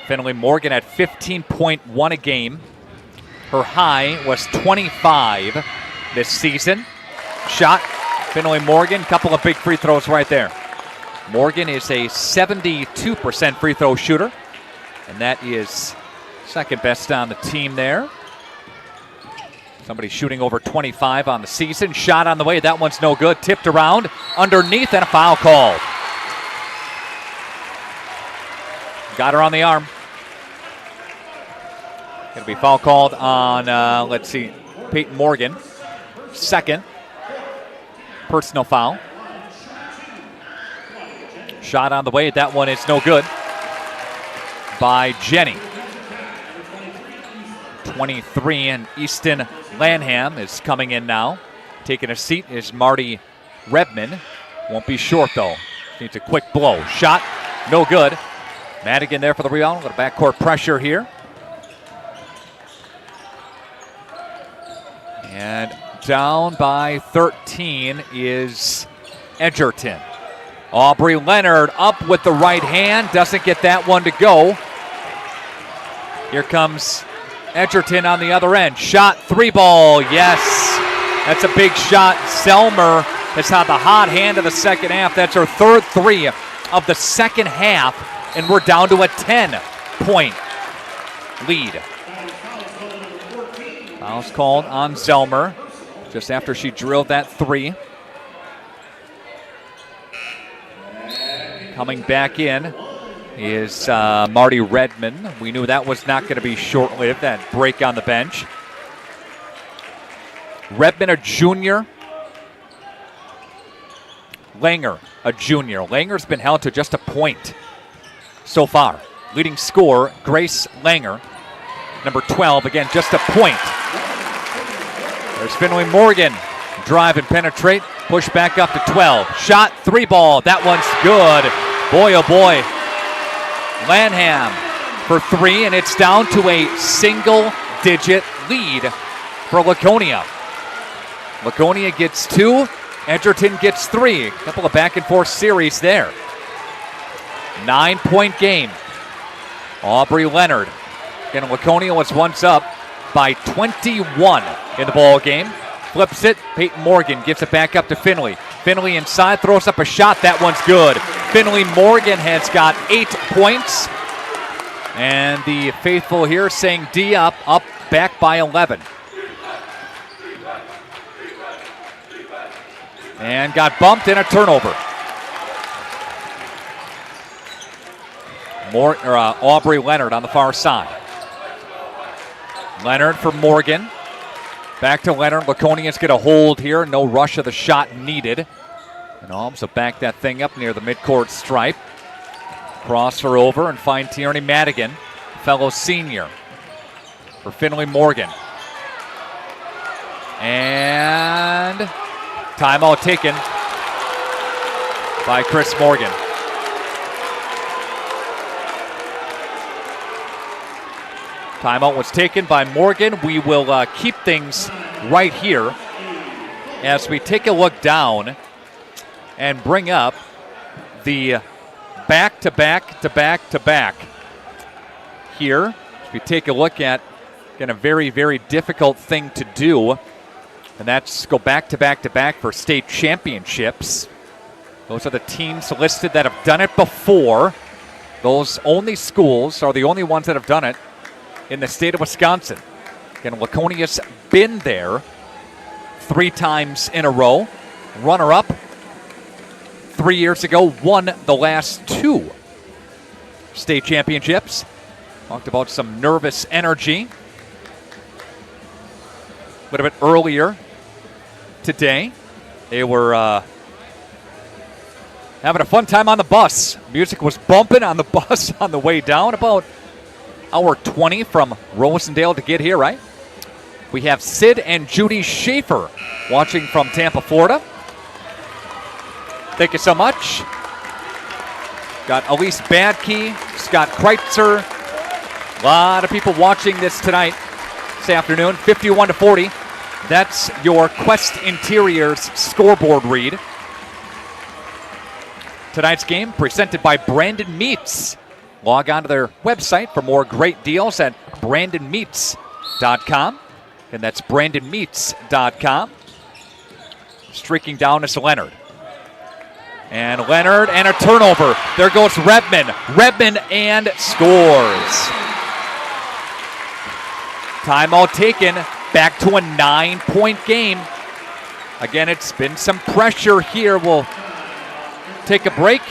Finley Morgan at 15.1 a game. Her high was 25 this season. Shot, Finley Morgan, couple of big free throws right there. Morgan is a 72% free throw shooter, and that is second best on the team there. Somebody shooting over 25 on the season. Shot on the way, that one's no good. Tipped around, underneath, and a foul called. Got her on the arm. Going to be foul called on, let's see, Peyton Morgan. Second personal foul. Shot on the way, that one is no good by Jenny. 23, and Easton Lanham is coming in now. Taking a seat is Marty Redman. Won't be short though. Needs a quick blow. Shot, no good. Madigan there for the rebound. Little backcourt pressure here. And down by 13 is Edgerton. Aubrey Leonard up with the right hand. Doesn't get that one to go. Here comes Edgerton on the other end. Shot, three ball, yes. That's a big shot. Selmer has had the hot hand of the second half. That's her third three of the second half, and we're down to a 10-point lead. Foul's called on Selmer just after she drilled that three. Coming back in is Marty Redman. We knew that was not going to be short-lived, that break on the bench. Redman, a junior. Langer, a junior. Langer's been held to just a point so far. Leading scorer, Grace Langer, number 12. Again, just a point. There's Finley Morgan. Drive and penetrate. Push back up to 12. Shot, three ball. That one's good. Boy, oh boy. Lanham for three, and it's down to a single-digit lead for Laconia. Laconia gets two, Edgerton gets 3. A couple of back and forth series there. 9-point game. Aubrey Leonard. Again, Laconia was once up by 21 in the ball game. Flips it. Peyton Morgan gives it back up to Finley. Finley inside, throws up a shot. That one's good. Finley Morgan has got 8 points. And the faithful here saying D up back by 11. And got bumped in a turnover. Aubrey Leonard on the far side. Leonard for Morgan. Back to Leonard. Laconia's get a hold here. No rush of the shot needed. And Alms will back that thing up near the midcourt stripe. Cross her over and find Tierney Madigan, fellow senior, for Finley Morgan. And timeout taken by Chris Morgan. Timeout was taken by Morgan. We will keep things right here as we take a look down and bring up the back-to-back here. As we take a look at, again, a very, very difficult thing to do, and that's go back-to-back for state championships. Those are the teams listed that have done it before. Those only schools are the only ones that have done it in the state of Wisconsin. Again, Laconia's been there 3 times in a row. Runner-up 3 years ago, won the last 2 state championships. Talked about some nervous energy a little bit earlier today. They were having a fun time on the bus. Music was bumping on the bus on the way down. About hour 20 from Rosendale to get here, right? We have Sid and Judy Schaefer watching from Tampa, Florida. Thank you so much. Got Elise Badkey, Scott Kreitzer. A lot of people watching this tonight, this afternoon. 51-40. That's your Quest Interiors scoreboard read. Tonight's game presented by Brandon Meats. Log on to their website for more great deals at brandonmeats.com. And that's brandonmeats.com. Streaking down is Leonard. And Leonard and a turnover. There goes Redmond. Redmond and scores. Timeout taken. Back to a 9-point game. Again, it's been some pressure here. We'll take a break.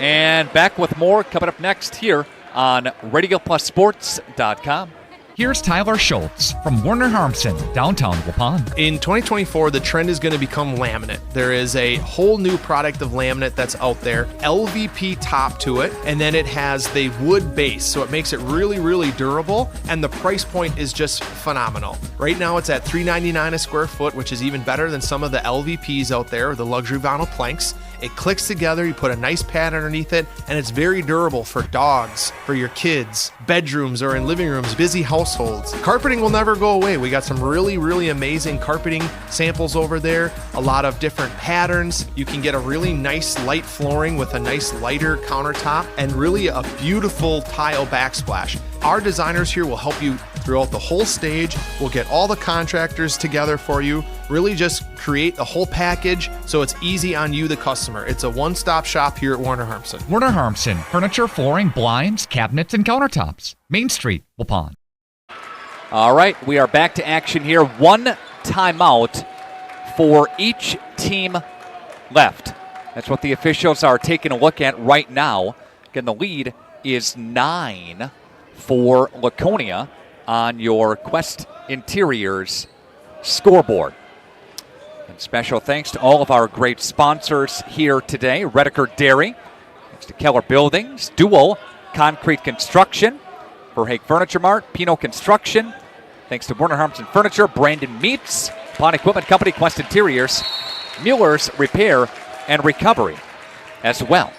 And back with more coming up next here on RadioPlusSports.com. Here's Tyler Schultz from Werner Harmsen, downtown Waupun. In 2024, the trend is going to become laminate. There is a whole new product of laminate that's out there, LVP top to it, and then it has the wood base, so it makes it really, really durable, and the price point is just phenomenal. Right now, it's at $3.99 a square foot, which is even better than some of the LVPs out there, the luxury vinyl planks. It clicks together, you put a nice pad underneath it, and it's very durable for dogs, for your kids, bedrooms, or in living rooms, busy households. Carpeting will never go away. We got some really, really amazing carpeting samples over there, a lot of different patterns. You can get a really nice light flooring with a nice lighter countertop and really a beautiful tile backsplash. Our designers here will help you throughout the whole stage. We'll get all the contractors together for you, really just create a whole package so it's easy on you, the customer. It's a one-stop shop here at Werner Harmsen. Werner Harmsen, furniture, flooring, blinds, cabinets, and countertops. Main Street, Waupun. All right, we are back to action here. 1 timeout for each team left. That's what the officials are taking a look at right now. Again, the lead is 9 for Laconia on your Quest Interiors scoreboard. And special thanks to all of our great sponsors here today. Redeker Dairy, thanks to Keller Buildings, Duo Concrete Construction, Verhaeg Furniture Mart, Pino Construction, thanks to Werner Harmsen Furniture, Brandon Meats, Pawn Equipment Company, Quest Interiors, Mueller's Repair and Recovery as well.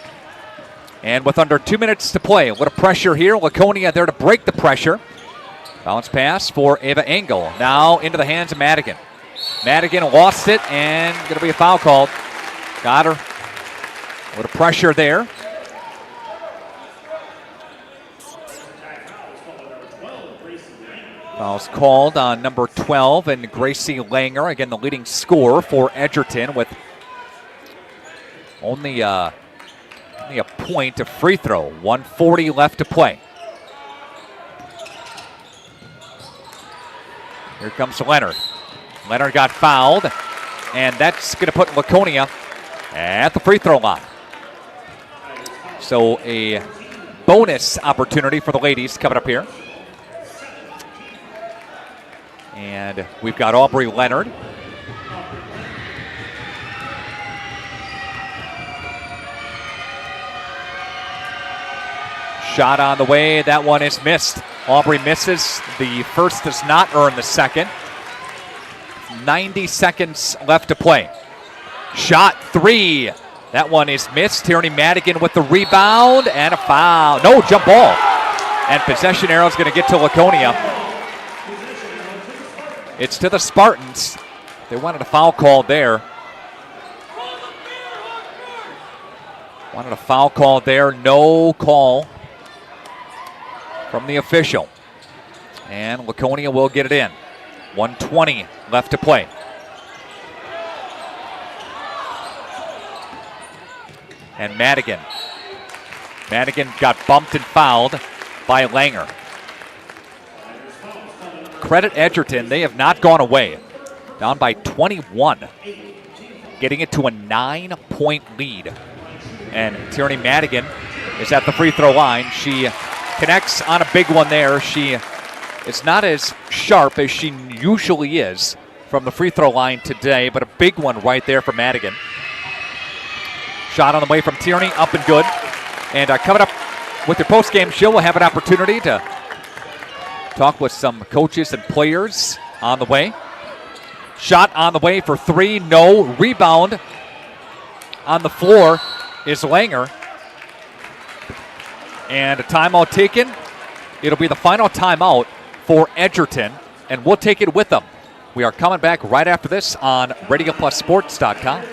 And with under 2 minutes to play, a little pressure here. Laconia there to break the pressure. Bounce pass for Ava Engel. Now into the hands of Madigan. Madigan lost it, and going to be a foul called. Got her. A little pressure there. Foul's called on number 12 and Gracie Langer, again the leading scorer for Edgerton with only a point of free throw. 1:40 left to play. Here comes Leonard. Leonard got fouled, and that's going to put Laconia at the free throw line. So a bonus opportunity for the ladies coming up here. And we've got Aubrey Leonard. Shot on the way, that one is missed. Aubrey misses. The first does not earn the second. 90 seconds left to play. Shot three. That one is missed. Tierney Madigan with the rebound and a foul. No, jump ball. And possession arrow is going to get to Laconia. It's to the Spartans. They wanted a foul call there. Wanted a foul call there. No call from the official. And Laconia will get it in. 1:20 left to play. And Madigan. Madigan got bumped and fouled by Langer. Credit Edgerton, they have not gone away. Down by 21. Getting it to a 9-point lead. And Tierney Madigan is at the free throw line. She connects on a big one there. She is not as sharp as she usually is from the free throw line today, but a big one right there for Madigan. Shot on the way from Tierney, up and good. And coming up with your post-game show, we'll have an opportunity to talk with some coaches and players on the way. Shot on the way for three, no. Rebound on the floor is Langer. And a timeout taken. It'll be the final timeout for Edgerton, and we'll take it with them. We are coming back right after this on RadioPlusSports.com.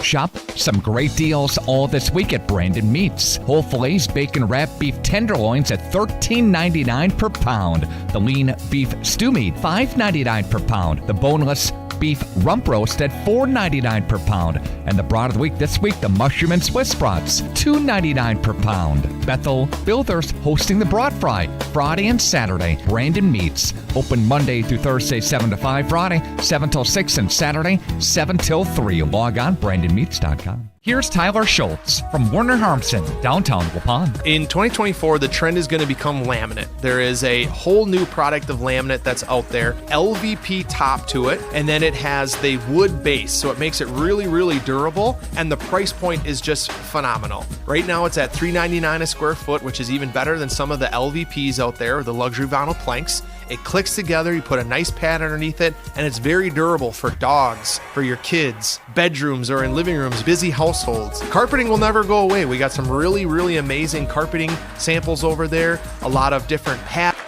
Shop some great deals all this week at Brandon Meats. Whole fillets, bacon wrapped beef tenderloins at $13.99 per pound. The lean beef stew meat, $5.99 per pound. The boneless beef rump roast at $4.99 per pound. And the broad of the week this week, the mushroom and Swiss brats, $2.99 per pound. Bethel Builders hosting the broad fry Friday and Saturday. Brandon Meats, open Monday through Thursday 7 to 5, Friday 7 till 6, and Saturday 7 till 3. Log on BrandonMeats.com. Here's Tyler Schultz from Werner Harmson, downtown Waupun. In 2024, the trend is going to become laminate. There is a whole new product of laminate that's out there, LVP top to it, and then it has the wood base, so it makes it really, really durable, and the price point is just phenomenal. Right now, it's at $3.99 a square foot, which is even better than some of the LVPs out there, the luxury vinyl planks. It clicks together, you put a nice pad underneath it, and it's very durable for dogs, for your kids, bedrooms or in living rooms, busy households. Carpeting will never go away. We got some really, really amazing carpeting samples over there, a lot of different hats.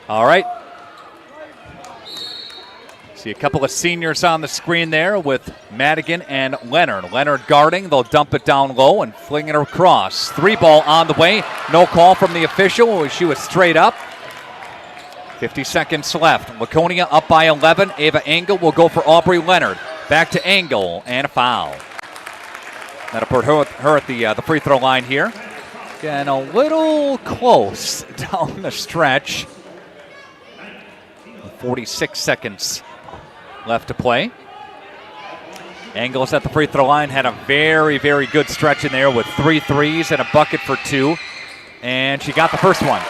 All right. See a couple of seniors on the screen there with Madigan and Leonard. Leonard guarding, they'll dump it down low and fling it across. 3-ball on the way, no call from the official. She was straight up. 50 seconds left. Laconia up by 11. Ava Engel will go for Aubrey Leonard. Back to Engel, and a foul. That'll put her at the free throw line here. Again, a little close down the stretch. 46 seconds left to play. Engel's at the free throw line. Had a very, very good stretch in there with 3 threes and a bucket for 2. And she got the first one.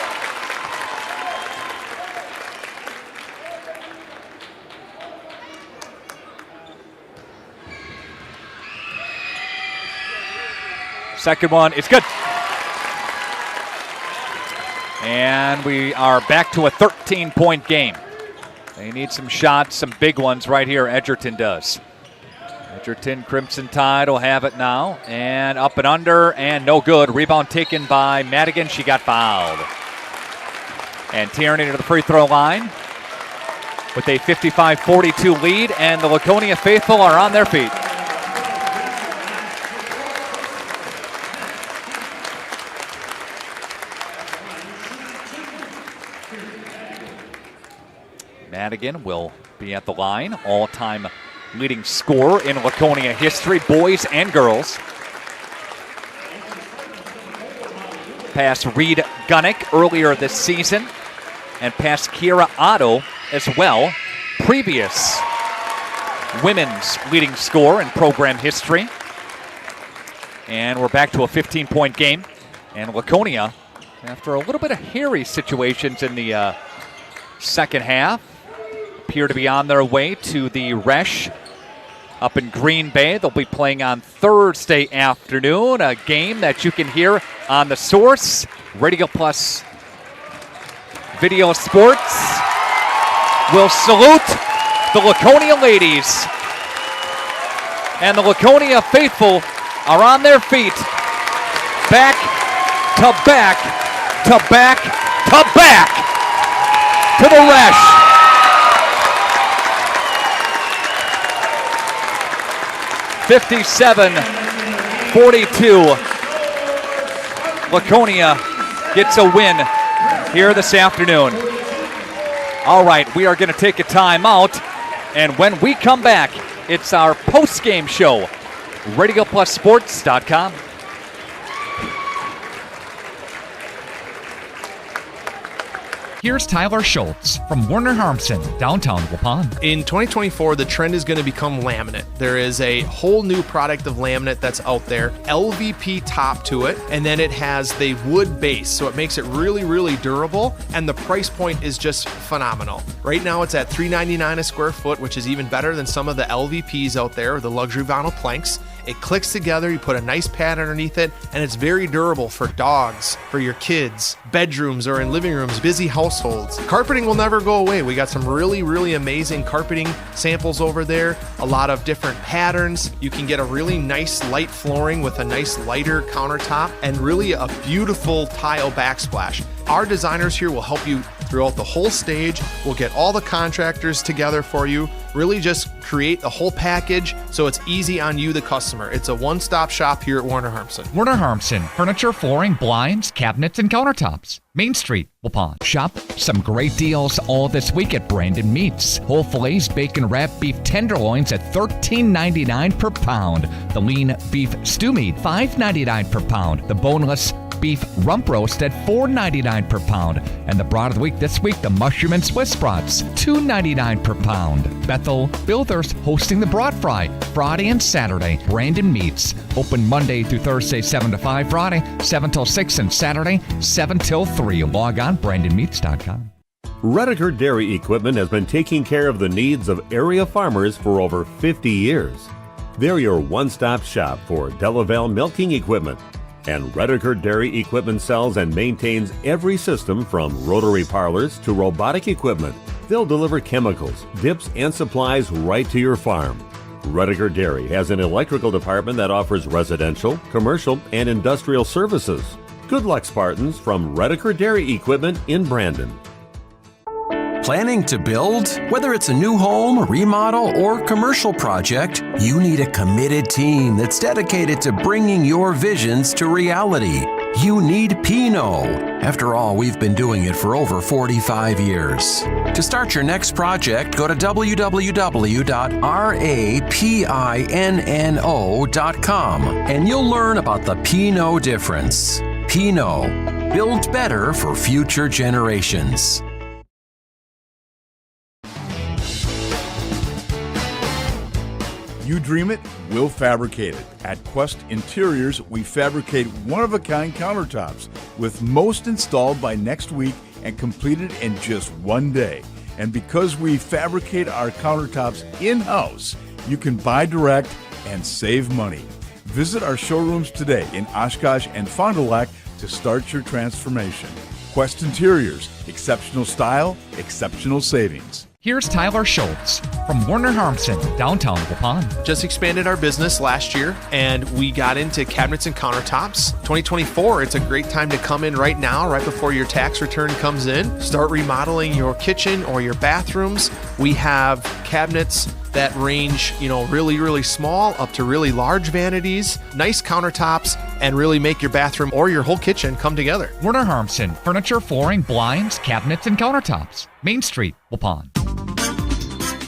Second one is good. And we are back to a 13-point game. They need some shots, some big ones right here. Edgerton does. Edgerton Crimson Tide will have it now. And up and under, and no good. Rebound taken by Madigan. She got fouled. And Tierney to the free throw line. with a 55-42 lead, and the Laconia faithful are on their feet. Madigan will be at the line, all-time leading scorer in Laconia history, boys and girls. Past Reed Gunnick earlier this season, and past Kiera Otto as well, previous women's leading scorer in program history. And we're back to a 15-point game. And Laconia, after a little bit of hairy situations in the second half, appear to be on their way to the Resch up in Green Bay. They'll be playing on Thursday afternoon, a game that you can hear on The Source, Radio Plus Video Sports. We'll salute the Laconia ladies. And the Laconia faithful are on their feet. Back to back to back to back to the Resch. 57-42. Laconia gets a win here this afternoon. All right, we are going to take a timeout, and when we come back, it's our post-game show. RadioPlusSports.com. Here's Tyler Schultz from Werner Harmsen, downtown Waupun. In 2024, the trend is going to become laminate. There is a whole new product of laminate that's out there, LVP top to it, and then it has the wood base, so it makes it really, really durable, and the price point is just phenomenal. Right now, it's at $3.99 a square foot, which is even better than some of the LVPs out there, the luxury vinyl planks. It clicks together, you put a nice pad underneath it, and it's very durable for dogs, for your kids, bedrooms or in living rooms, busy households. Carpeting will never go away. We got some really, really amazing carpeting samples over there, a lot of different patterns. You can get a really nice light flooring with a nice lighter countertop and really a beautiful tile backsplash. Our designers here will help you throughout the whole stage. We'll get all the contractors together for you, really just create a whole package so it's easy on you, the customer. It's a one-stop shop here at Werner Harmsen. Werner Harmsen, furniture, flooring, blinds, cabinets, and countertops. Main Street, Waupun. Shop some great deals all this week at Brandon Meats. Whole fillets, bacon wrapped beef tenderloins at $13.99 per pound. The lean beef stew meat, $5.99 per pound. The boneless beef rump roast at $4.99 per pound. And the broad of the week this week, the mushroom and Swiss brats, $2.99 per pound. Bethel Builders hosting the broad fry Friday and Saturday. Brandon Meats, open Monday through Thursday 7 to 5, Friday 7 till 6, and Saturday 7 till 3. Log on brandonmeats.com. Redeker Dairy Equipment has been taking care of the needs of area farmers for over 50 years. They're your one-stop shop for Delaval milking equipment. And Redeker Dairy Equipment sells and maintains every system from rotary parlors to robotic equipment. They'll deliver chemicals, dips, and supplies right to your farm. Redeker Dairy has an electrical department that offers residential, commercial, and industrial services. Good luck, Spartans, from Redeker Dairy Equipment in Brandon. Planning to build? Whether it's a new home, remodel, or commercial project, you need a committed team that's dedicated to bringing your visions to reality. You need Pinot. After all, we've been doing it for over 45 years. To start your next project, go to www.rapinno.com and you'll learn about the Pinot difference. Pinot, build better for future generations. You dream it, we'll fabricate it. At Quest Interiors, we fabricate one-of-a-kind countertops, with most installed by next week and completed in just one day. And because we fabricate our countertops in-house, you can buy direct and save money. Visit our showrooms today in Oshkosh and Fond du Lac to start your transformation. Quest Interiors, exceptional style, exceptional savings. Here's Tyler Schultz from Werner Harmson, downtown Waupun. Just expanded our business last year, and we got into cabinets and countertops. 2024, it's a great time to come in right now, right before your tax return comes in. Start remodeling your kitchen or your bathrooms. We have cabinets that range, really, really small up to really large vanities, nice countertops, and really make your bathroom or your whole kitchen come together. Werner Harmson, furniture, flooring, blinds, cabinets, and countertops. Main Street, Waupun.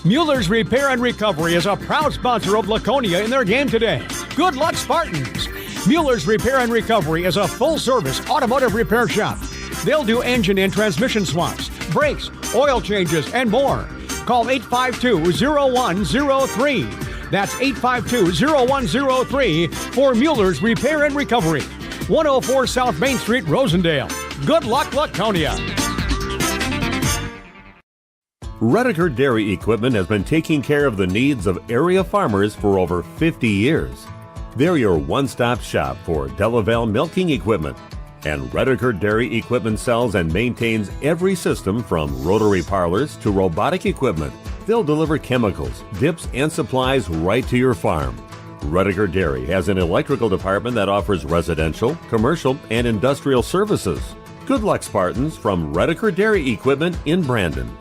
Mueller's Repair and Recovery is a proud sponsor of Laconia in their game today. Good luck, Spartans! Mueller's Repair and Recovery is a full-service automotive repair shop. They'll do engine and transmission swaps, brakes, oil changes, and more. Call 852-0103. That's 852-0103 for Mueller's Repair and Recovery. 104 South Main Street, Rosendale. Good luck, Laconia. Redeker Dairy Equipment has been taking care of the needs of area farmers for over 50 years. They're your one-stop shop for Delaval milking equipment. And Redeker Dairy Equipment sells and maintains every system from rotary parlors to robotic equipment. They'll deliver chemicals, dips, and supplies right to your farm. Redeker Dairy has an electrical department that offers residential, commercial, and industrial services. Good luck, Spartans, from Redeker Dairy Equipment in Brandon.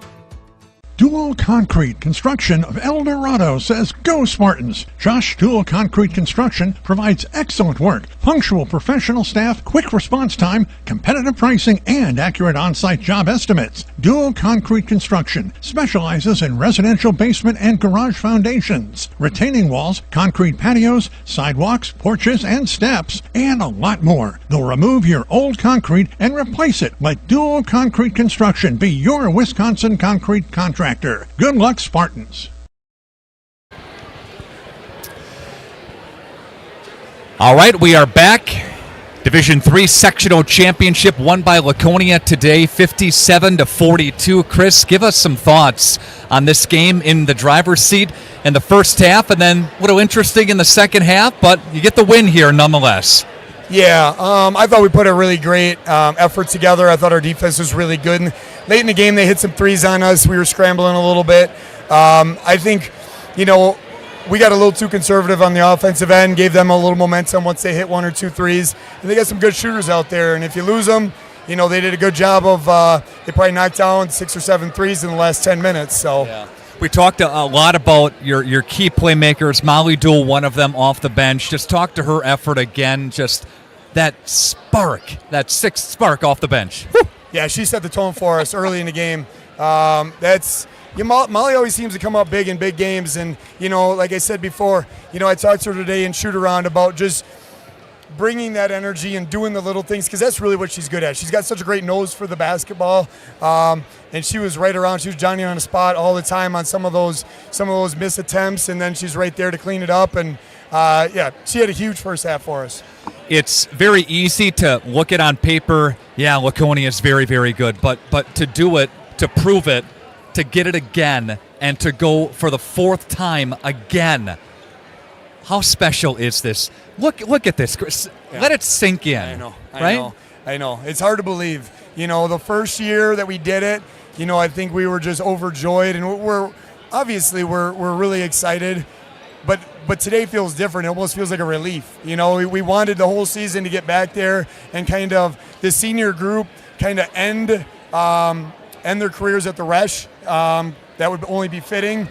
Dual Concrete Construction of El Dorado says, "Go Spartans!" Josh Dual Concrete Construction provides excellent work, punctual professional staff, quick response time, competitive pricing, and accurate on-site job estimates. Dual Concrete Construction specializes in residential basement and garage foundations, retaining walls, concrete patios, sidewalks, porches, and steps, and a lot more. They'll remove your old concrete and replace it. Let Dual Concrete Construction be your Wisconsin concrete contractor. Good luck, Spartans. All right, we are back. Division III Sectional Championship won by Laconia today, 57-42. Chris, give us some thoughts on this game in the driver's seat in the first half, and then a little interesting in the second half, but you get the win here nonetheless. Yeah, I thought we put a really great effort together. I thought our defense was really good. And late in the game, they hit some threes on us. We were scrambling a little bit. I think, we got a little too conservative on the offensive end, gave them a little momentum once they hit one or two threes. And they got some good shooters out there. And if you lose them, they did a good job of they probably knocked down 6 or 7 threes in the last 10 minutes. So. Yeah. We talked a lot about your key playmakers, Molly Dool, one of them off the bench. Just talk to her effort again, just that spark, that sixth spark off the bench. Woo! Yeah, she set the tone for us early in the game. Molly always seems to come up big in big games. And, like I said before, I talked to her today in shoot-around about just bringing that energy and doing the little things, because that's really what she's good at. She's got such a great nose for the basketball, and she was right around. She was Johnny on the spot all the time on some of those missed attempts, and then she's right there to clean it up. And she had a huge first half for us. It's very easy to look it on paper. Yeah, Laconia is very, very good, but to do it, to prove it, to get it again, and to go for the fourth time again. How special is this? Look at this, Chris. Yeah. Let it sink in. I know. Right? I know. It's hard to believe. The first year that we did it, I think we were just overjoyed, and we're really excited. But today feels different. It almost feels like a relief. We wanted the whole season to get back there and kind of the senior group kind of end their careers at the Resch. That would only be fitting.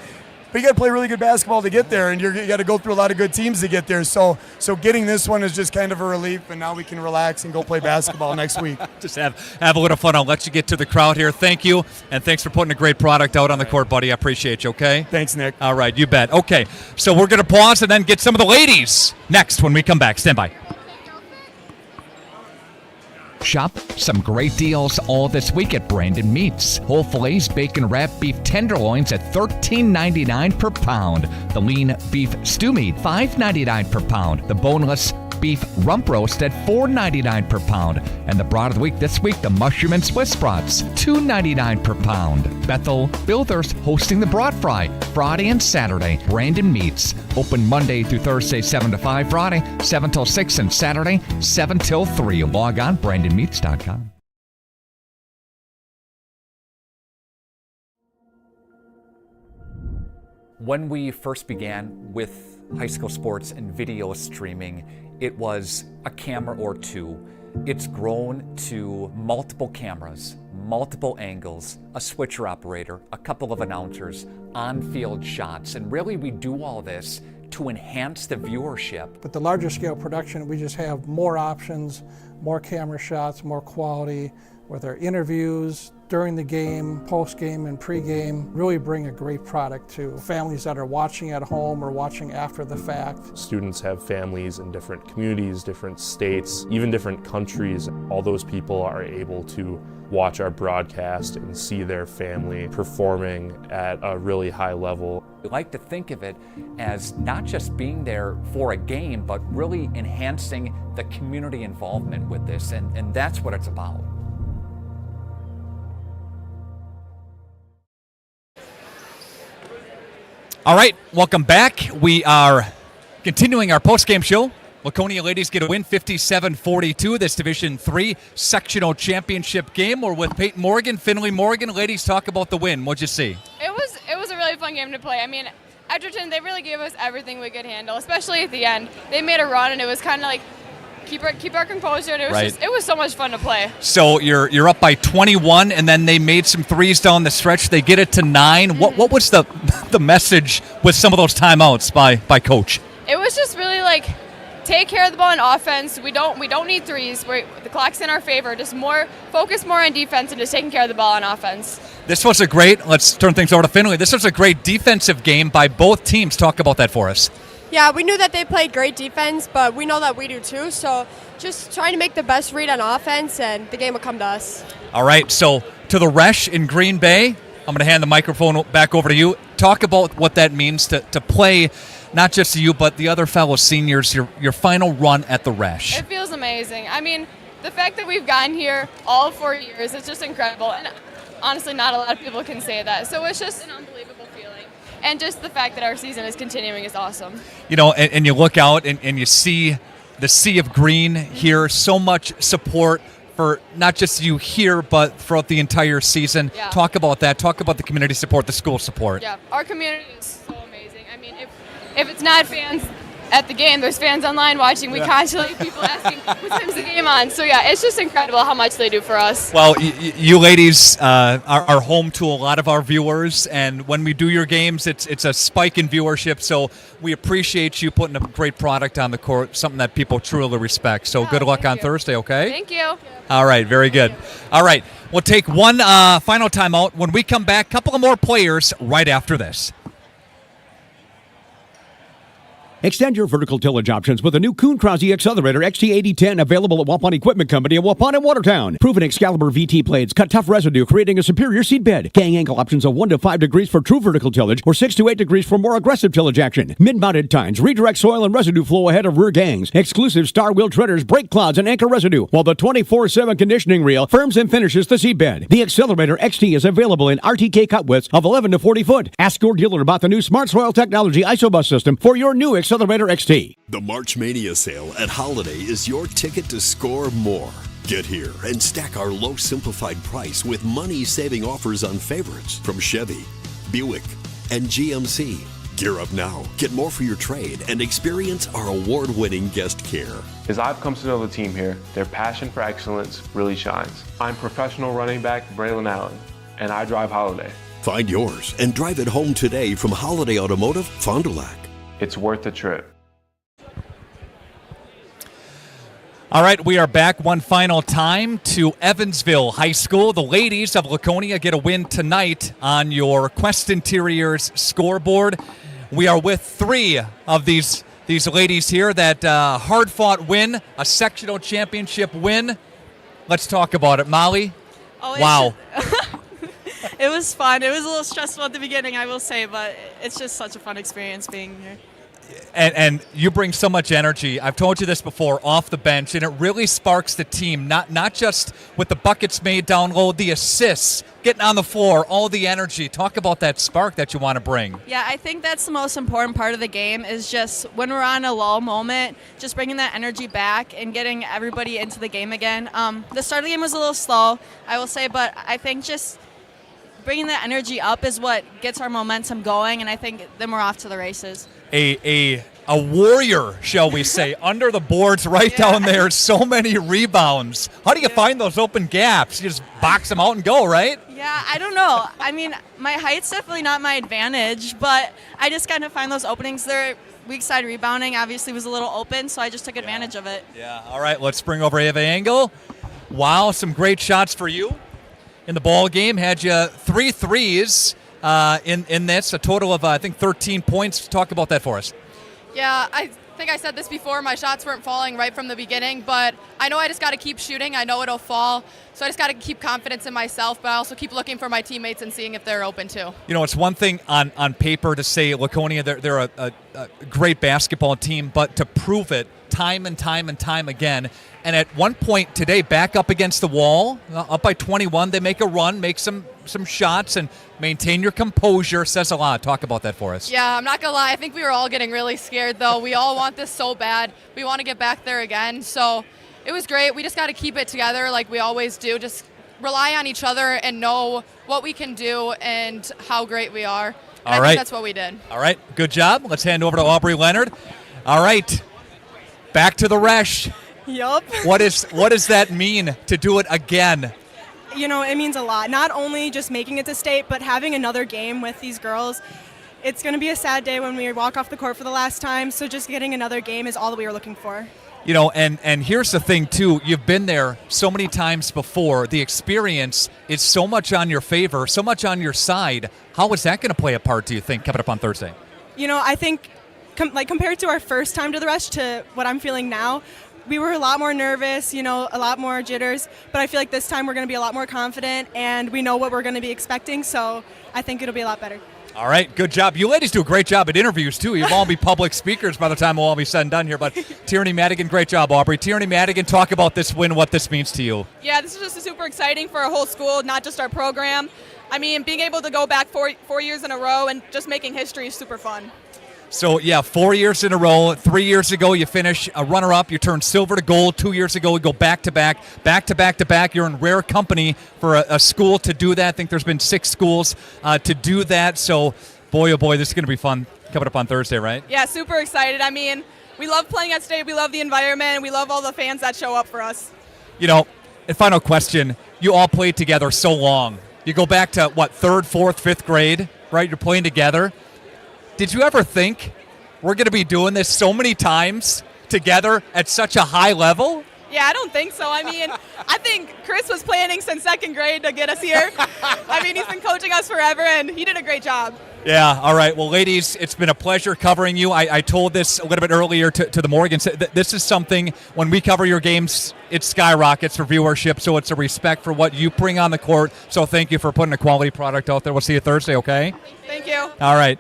But you got to play really good basketball to get there, and you got to go through a lot of good teams to get there. So getting this one is just kind of a relief, and now we can relax and go play basketball next week. Just have a little fun. I'll let you get to the crowd here. Thank you, and thanks for putting a great product out on the court, buddy. I appreciate you, okay? Thanks, Nick. All right, you bet. Okay, so we're going to pause and then get some of the ladies next when we come back. Stand by. Shop some great deals all this week at Brandon Meats. Whole fillets, bacon wrapped beef tenderloins at $13.99 per pound. The lean beef stew meat, $5.99 per pound. The boneless beef rump roast at $4.99 per pound. And the broad of the week this week, the mushroom and Swiss brats, $2.99 per pound. Bethel Builders hosting the broad fry Friday and Saturday. Brandon Meats, open Monday through Thursday 7 to 5, Friday 7 till 6, and Saturday 7 till 3. Log on brandonmeats.com. When we first began with high school sports and video streaming, it was a camera or two. It's grown to multiple cameras, multiple angles, a switcher operator, a couple of announcers, on-field shots, and really we do all this to enhance the viewership. With the larger scale production, we just have more options, more camera shots, more quality, with our interviews during the game, post-game and pre-game, really bring a great product to families that are watching at home or watching after the fact. Students have families in different communities, different states, even different countries. All those people are able to watch our broadcast and see their family performing at a really high level. We like to think of it as not just being there for a game, but really enhancing the community involvement with this, and that's what it's about. All right, welcome back. We are continuing our post-game show. Laconia ladies get a win 57-42, this Division III sectional championship game. We're with Peyton Morgan, Finley Morgan. Ladies, talk about the win. What'd you see? It was a really fun game to play. I mean, Edgerton, they really gave us everything we could handle, especially at the end. They made a run, and it was kind of like keep our composure, and it was so much fun to play. So you're up by 21, and then they made some threes down the stretch. They get it to 9. Mm-hmm. What was the message with some of those timeouts by Coach? It was just really like, take care of the ball in offense. We don't need threes. The clock's in our favor. Just focus more on defense and just taking care of the ball on offense. This was let's turn things over to Finley. This was a great defensive game by both teams. Talk about that for us. Yeah, we knew that they played great defense, but we know that we do too. So just trying to make the best read on offense, and the game will come to us. All right, so to the Resch in Green Bay, I'm going to hand the microphone back over to you. Talk about what that means to play not just you, but the other fellow seniors, your final run at the Resch. It feels amazing. I mean, the fact that we've gotten here all 4 years, it's just incredible. And honestly, not a lot of people can say that. So it's just an unbelievable feeling. And just the fact that our season is continuing is awesome. You know, and you look out and you see the sea of green here, so much support for not just you here, but throughout the entire season. Yeah. Talk about that. Talk about the community support, the school support. Yeah, our community is so amazing. I mean, if it's not fans at the game, there's fans online watching. We constantly have people asking, what time's the game on? So yeah, it's just incredible how much they do for us. Well, you ladies are home to a lot of our viewers, and when we do your games, it's a spike in viewership. So we appreciate you putting a great product on the court, something that people truly respect. So good luck on Thursday, okay? Thank you. All right, very good. All right, we'll take one final timeout. When we come back, a couple of more players right after this. Extend your vertical tillage options with a new Kuhn Krause Accelerator XT8010 available at Waupun Equipment Company in Waupun and Watertown. Proven Excalibur VT blades cut tough residue, creating a superior seed bed. Gang angle options of 1 to 5 degrees for true vertical tillage or 6 to 8 degrees for more aggressive tillage action. Mid-mounted tines redirect soil and residue flow ahead of rear gangs. Exclusive star wheel treaders, brake clods, and anchor residue, while the 24/7 conditioning reel firms and finishes the seed bed. The Accelerator XT is available in RTK cut widths of 11 to 40 foot. Ask your dealer about the new Smart Soil Technology ISOBUS system for your new Accelerator XT. The March Mania sale at Holiday is your ticket to score more. Get here and stack our low simplified price with money-saving offers on favorites from Chevy, Buick, and GMC. Gear up now, get more for your trade, and experience our award-winning guest care. As I've come to know the team here, their passion for excellence really shines. I'm professional running back Braylon Allen, and I drive Holiday. Find yours and drive it home today from Holiday Automotive, Fond du Lac. It's worth the trip. All right, we are back one final time to Evansville High School. The ladies of Laconia get a win tonight on your Quest Interiors scoreboard. We are with 3 of these ladies here that hard-fought win, a sectional championship win. Let's talk about it. Molly? Wow. It was fun. It was a little stressful at the beginning, I will say, but it's just such a fun experience being here. And you bring so much energy. I've told you this before, off the bench, and it really sparks the team, not just with the buckets made down low, the assists, getting on the floor, all the energy. Talk about that spark that you want to bring. Yeah, I think that's the most important part of the game is just when we're on a lull moment, just bringing that energy back and getting everybody into the game again. The start of the game was a little slow, I will say, but I think just bringing that energy up is what gets our momentum going, and I think then we're off to the races. A warrior, shall we say, under the boards right down there. So many rebounds. How do you find those open gaps? You just box them out and go, right? Yeah, I don't know. I mean, my height's definitely not my advantage, but I just kind of find those openings there. Weak side rebounding obviously was a little open, so I just took advantage of it. Yeah, all right, let's bring over Ava Engel. Wow, some great shots for you in the ball game. Had you 3 threes in this, a total of, I think, 13 points. Talk about that for us. Yeah, I think I said this before. My shots weren't falling right from the beginning, but I know I just got to keep shooting. I know it'll fall, so I just got to keep confidence in myself, but I also keep looking for my teammates and seeing if they're open too. You know, it's one thing on paper to say Laconia, they're a great basketball team, but to prove it time and time and time again. And at one point today, back up against the wall, up by 21, they make a run, make some shots, and maintain your composure. Says a lot. Talk about that for us. Yeah, I'm not going to lie. I think we were all getting really scared, though. We all want this so bad. We want to get back there again. So it was great. We just got to keep it together like we always do. Just rely on each other and know what we can do and how great we are. And I think that's what we did. All right. Good job. Let's hand over to Aubrey Leonard. All right. Back to the Resch. Yup. What does that mean to do it again? You know, it means a lot. Not only just making it to state, but having another game with these girls. It's going to be a sad day when we walk off the court for the last time, so just getting another game is all that we were looking for. You know, and here's the thing, too. You've been there so many times before. The experience is so much on your favor, so much on your side. How is that going to play a part, do you think, coming up on Thursday? You know, I think compared to our first time to the Resch to what I'm feeling now, we were a lot more nervous, you know, a lot more jitters, but I feel like this time we're going to be a lot more confident and we know what we're going to be expecting, so I think it'll be a lot better. All right, good job. You ladies do a great job at interviews, too. You'll all be public speakers by the time we'll all be said and done here. But Tierney Madigan, great job, Aubrey. Tierney Madigan, talk about this win, what this means to you. Yeah, this is just super exciting for our whole school, not just our program. I mean, being able to go back four years in a row and just making history is super fun. So, yeah, 4 years in a row. 3 years ago, you finish a runner-up. You turn silver to gold. 2 years ago, you go back-to-back. Back-to-back-to-back. You're in rare company for a school to do that. I think there's been 6 schools to do that. So, boy, oh boy, this is going to be fun coming up on Thursday, right? Yeah, super excited. I mean, we love playing at state. We love the environment. We love all the fans that show up for us. You know, and final question. You all played together so long. You go back to, what, 3rd, 4th, 5th grade, right? You're playing together. Did you ever think we're going to be doing this so many times together at such a high level? Yeah, I don't think so. I mean, I think Chris was planning since 2nd grade to get us here. I mean, he's been coaching us forever, and he did a great job. Yeah, all right. Well, ladies, it's been a pleasure covering you. I told this a little bit earlier to the Morgans. This is something, when we cover your games, it skyrockets for viewership, so it's a respect for what you bring on the court. So thank you for putting a quality product out there. We'll see you Thursday, okay? Thank you. All right.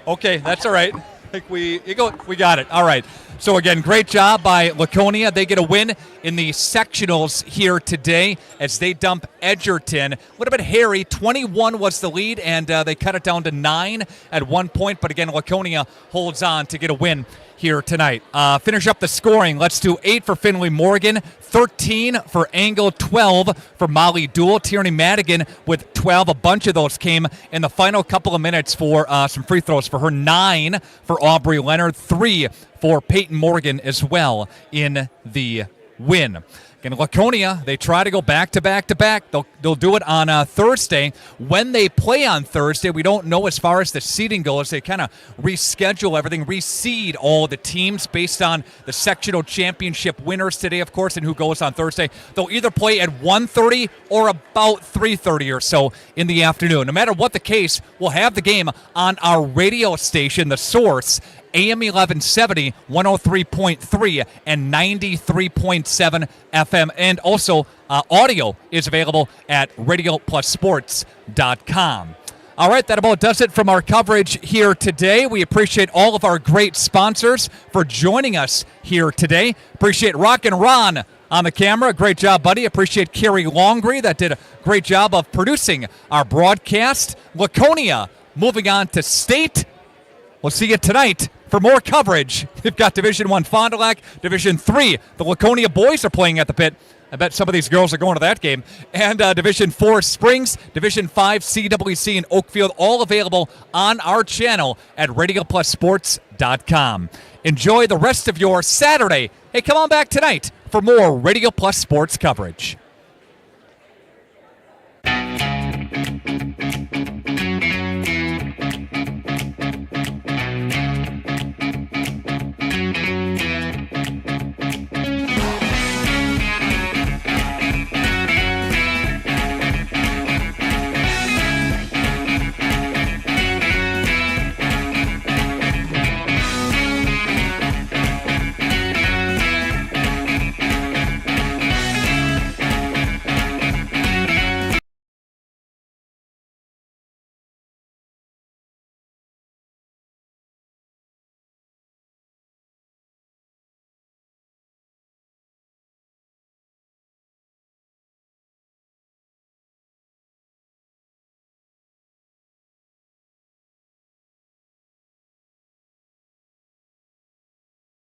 Okay, that's all right. I think we got it. All right. So, again, great job by Laconia. They get a win in the sectionals here today as they dump Edgerton. A little bit hairy. 21 was the lead, and they cut it down to 9 at one point. But, again, Laconia holds on to get a win here tonight. Finish up the scoring. Let's do 8 for Finley Morgan, 13 for Engel, 12 for Molly Dool. Tierney Madigan with 12. A bunch of those came in the final couple of minutes for some free throws for her. 9 for Aubrey Leonard, 3 for Peyton Morgan as well in the win. Again, Laconia, they try to go back-to-back-to-back. They'll do it on Thursday. When they play on Thursday, we don't know as far as the seeding goes. They kind of reschedule everything, reseed all the teams based on the sectional championship winners today, of course, and who goes on Thursday. They'll either play at 1:30 or about 3:30 or so in the afternoon. No matter what the case, we'll have the game on our radio station, The Source, AM 1170, 103.3, and 93.7 FM. And also, audio is available at RadioPlusSports.com. All right, that about does it from our coverage here today. We appreciate all of our great sponsors for joining us here today. Appreciate Rock and Ron on the camera. Great job, buddy. Appreciate Carrie Longree. That did a great job of producing our broadcast. Laconia moving on to state. We'll see you tonight for more coverage. We've got Division I Fond du Lac, Division III. The Laconia boys are playing at the pit I bet some of these girls are going to that game. And Division 4 Springs, Division 5 CWC in Oakfield, all available on our channel at RadioPlusSports.com. Enjoy the rest of your Saturday. Hey, come on back tonight for more Radio Plus Sports coverage.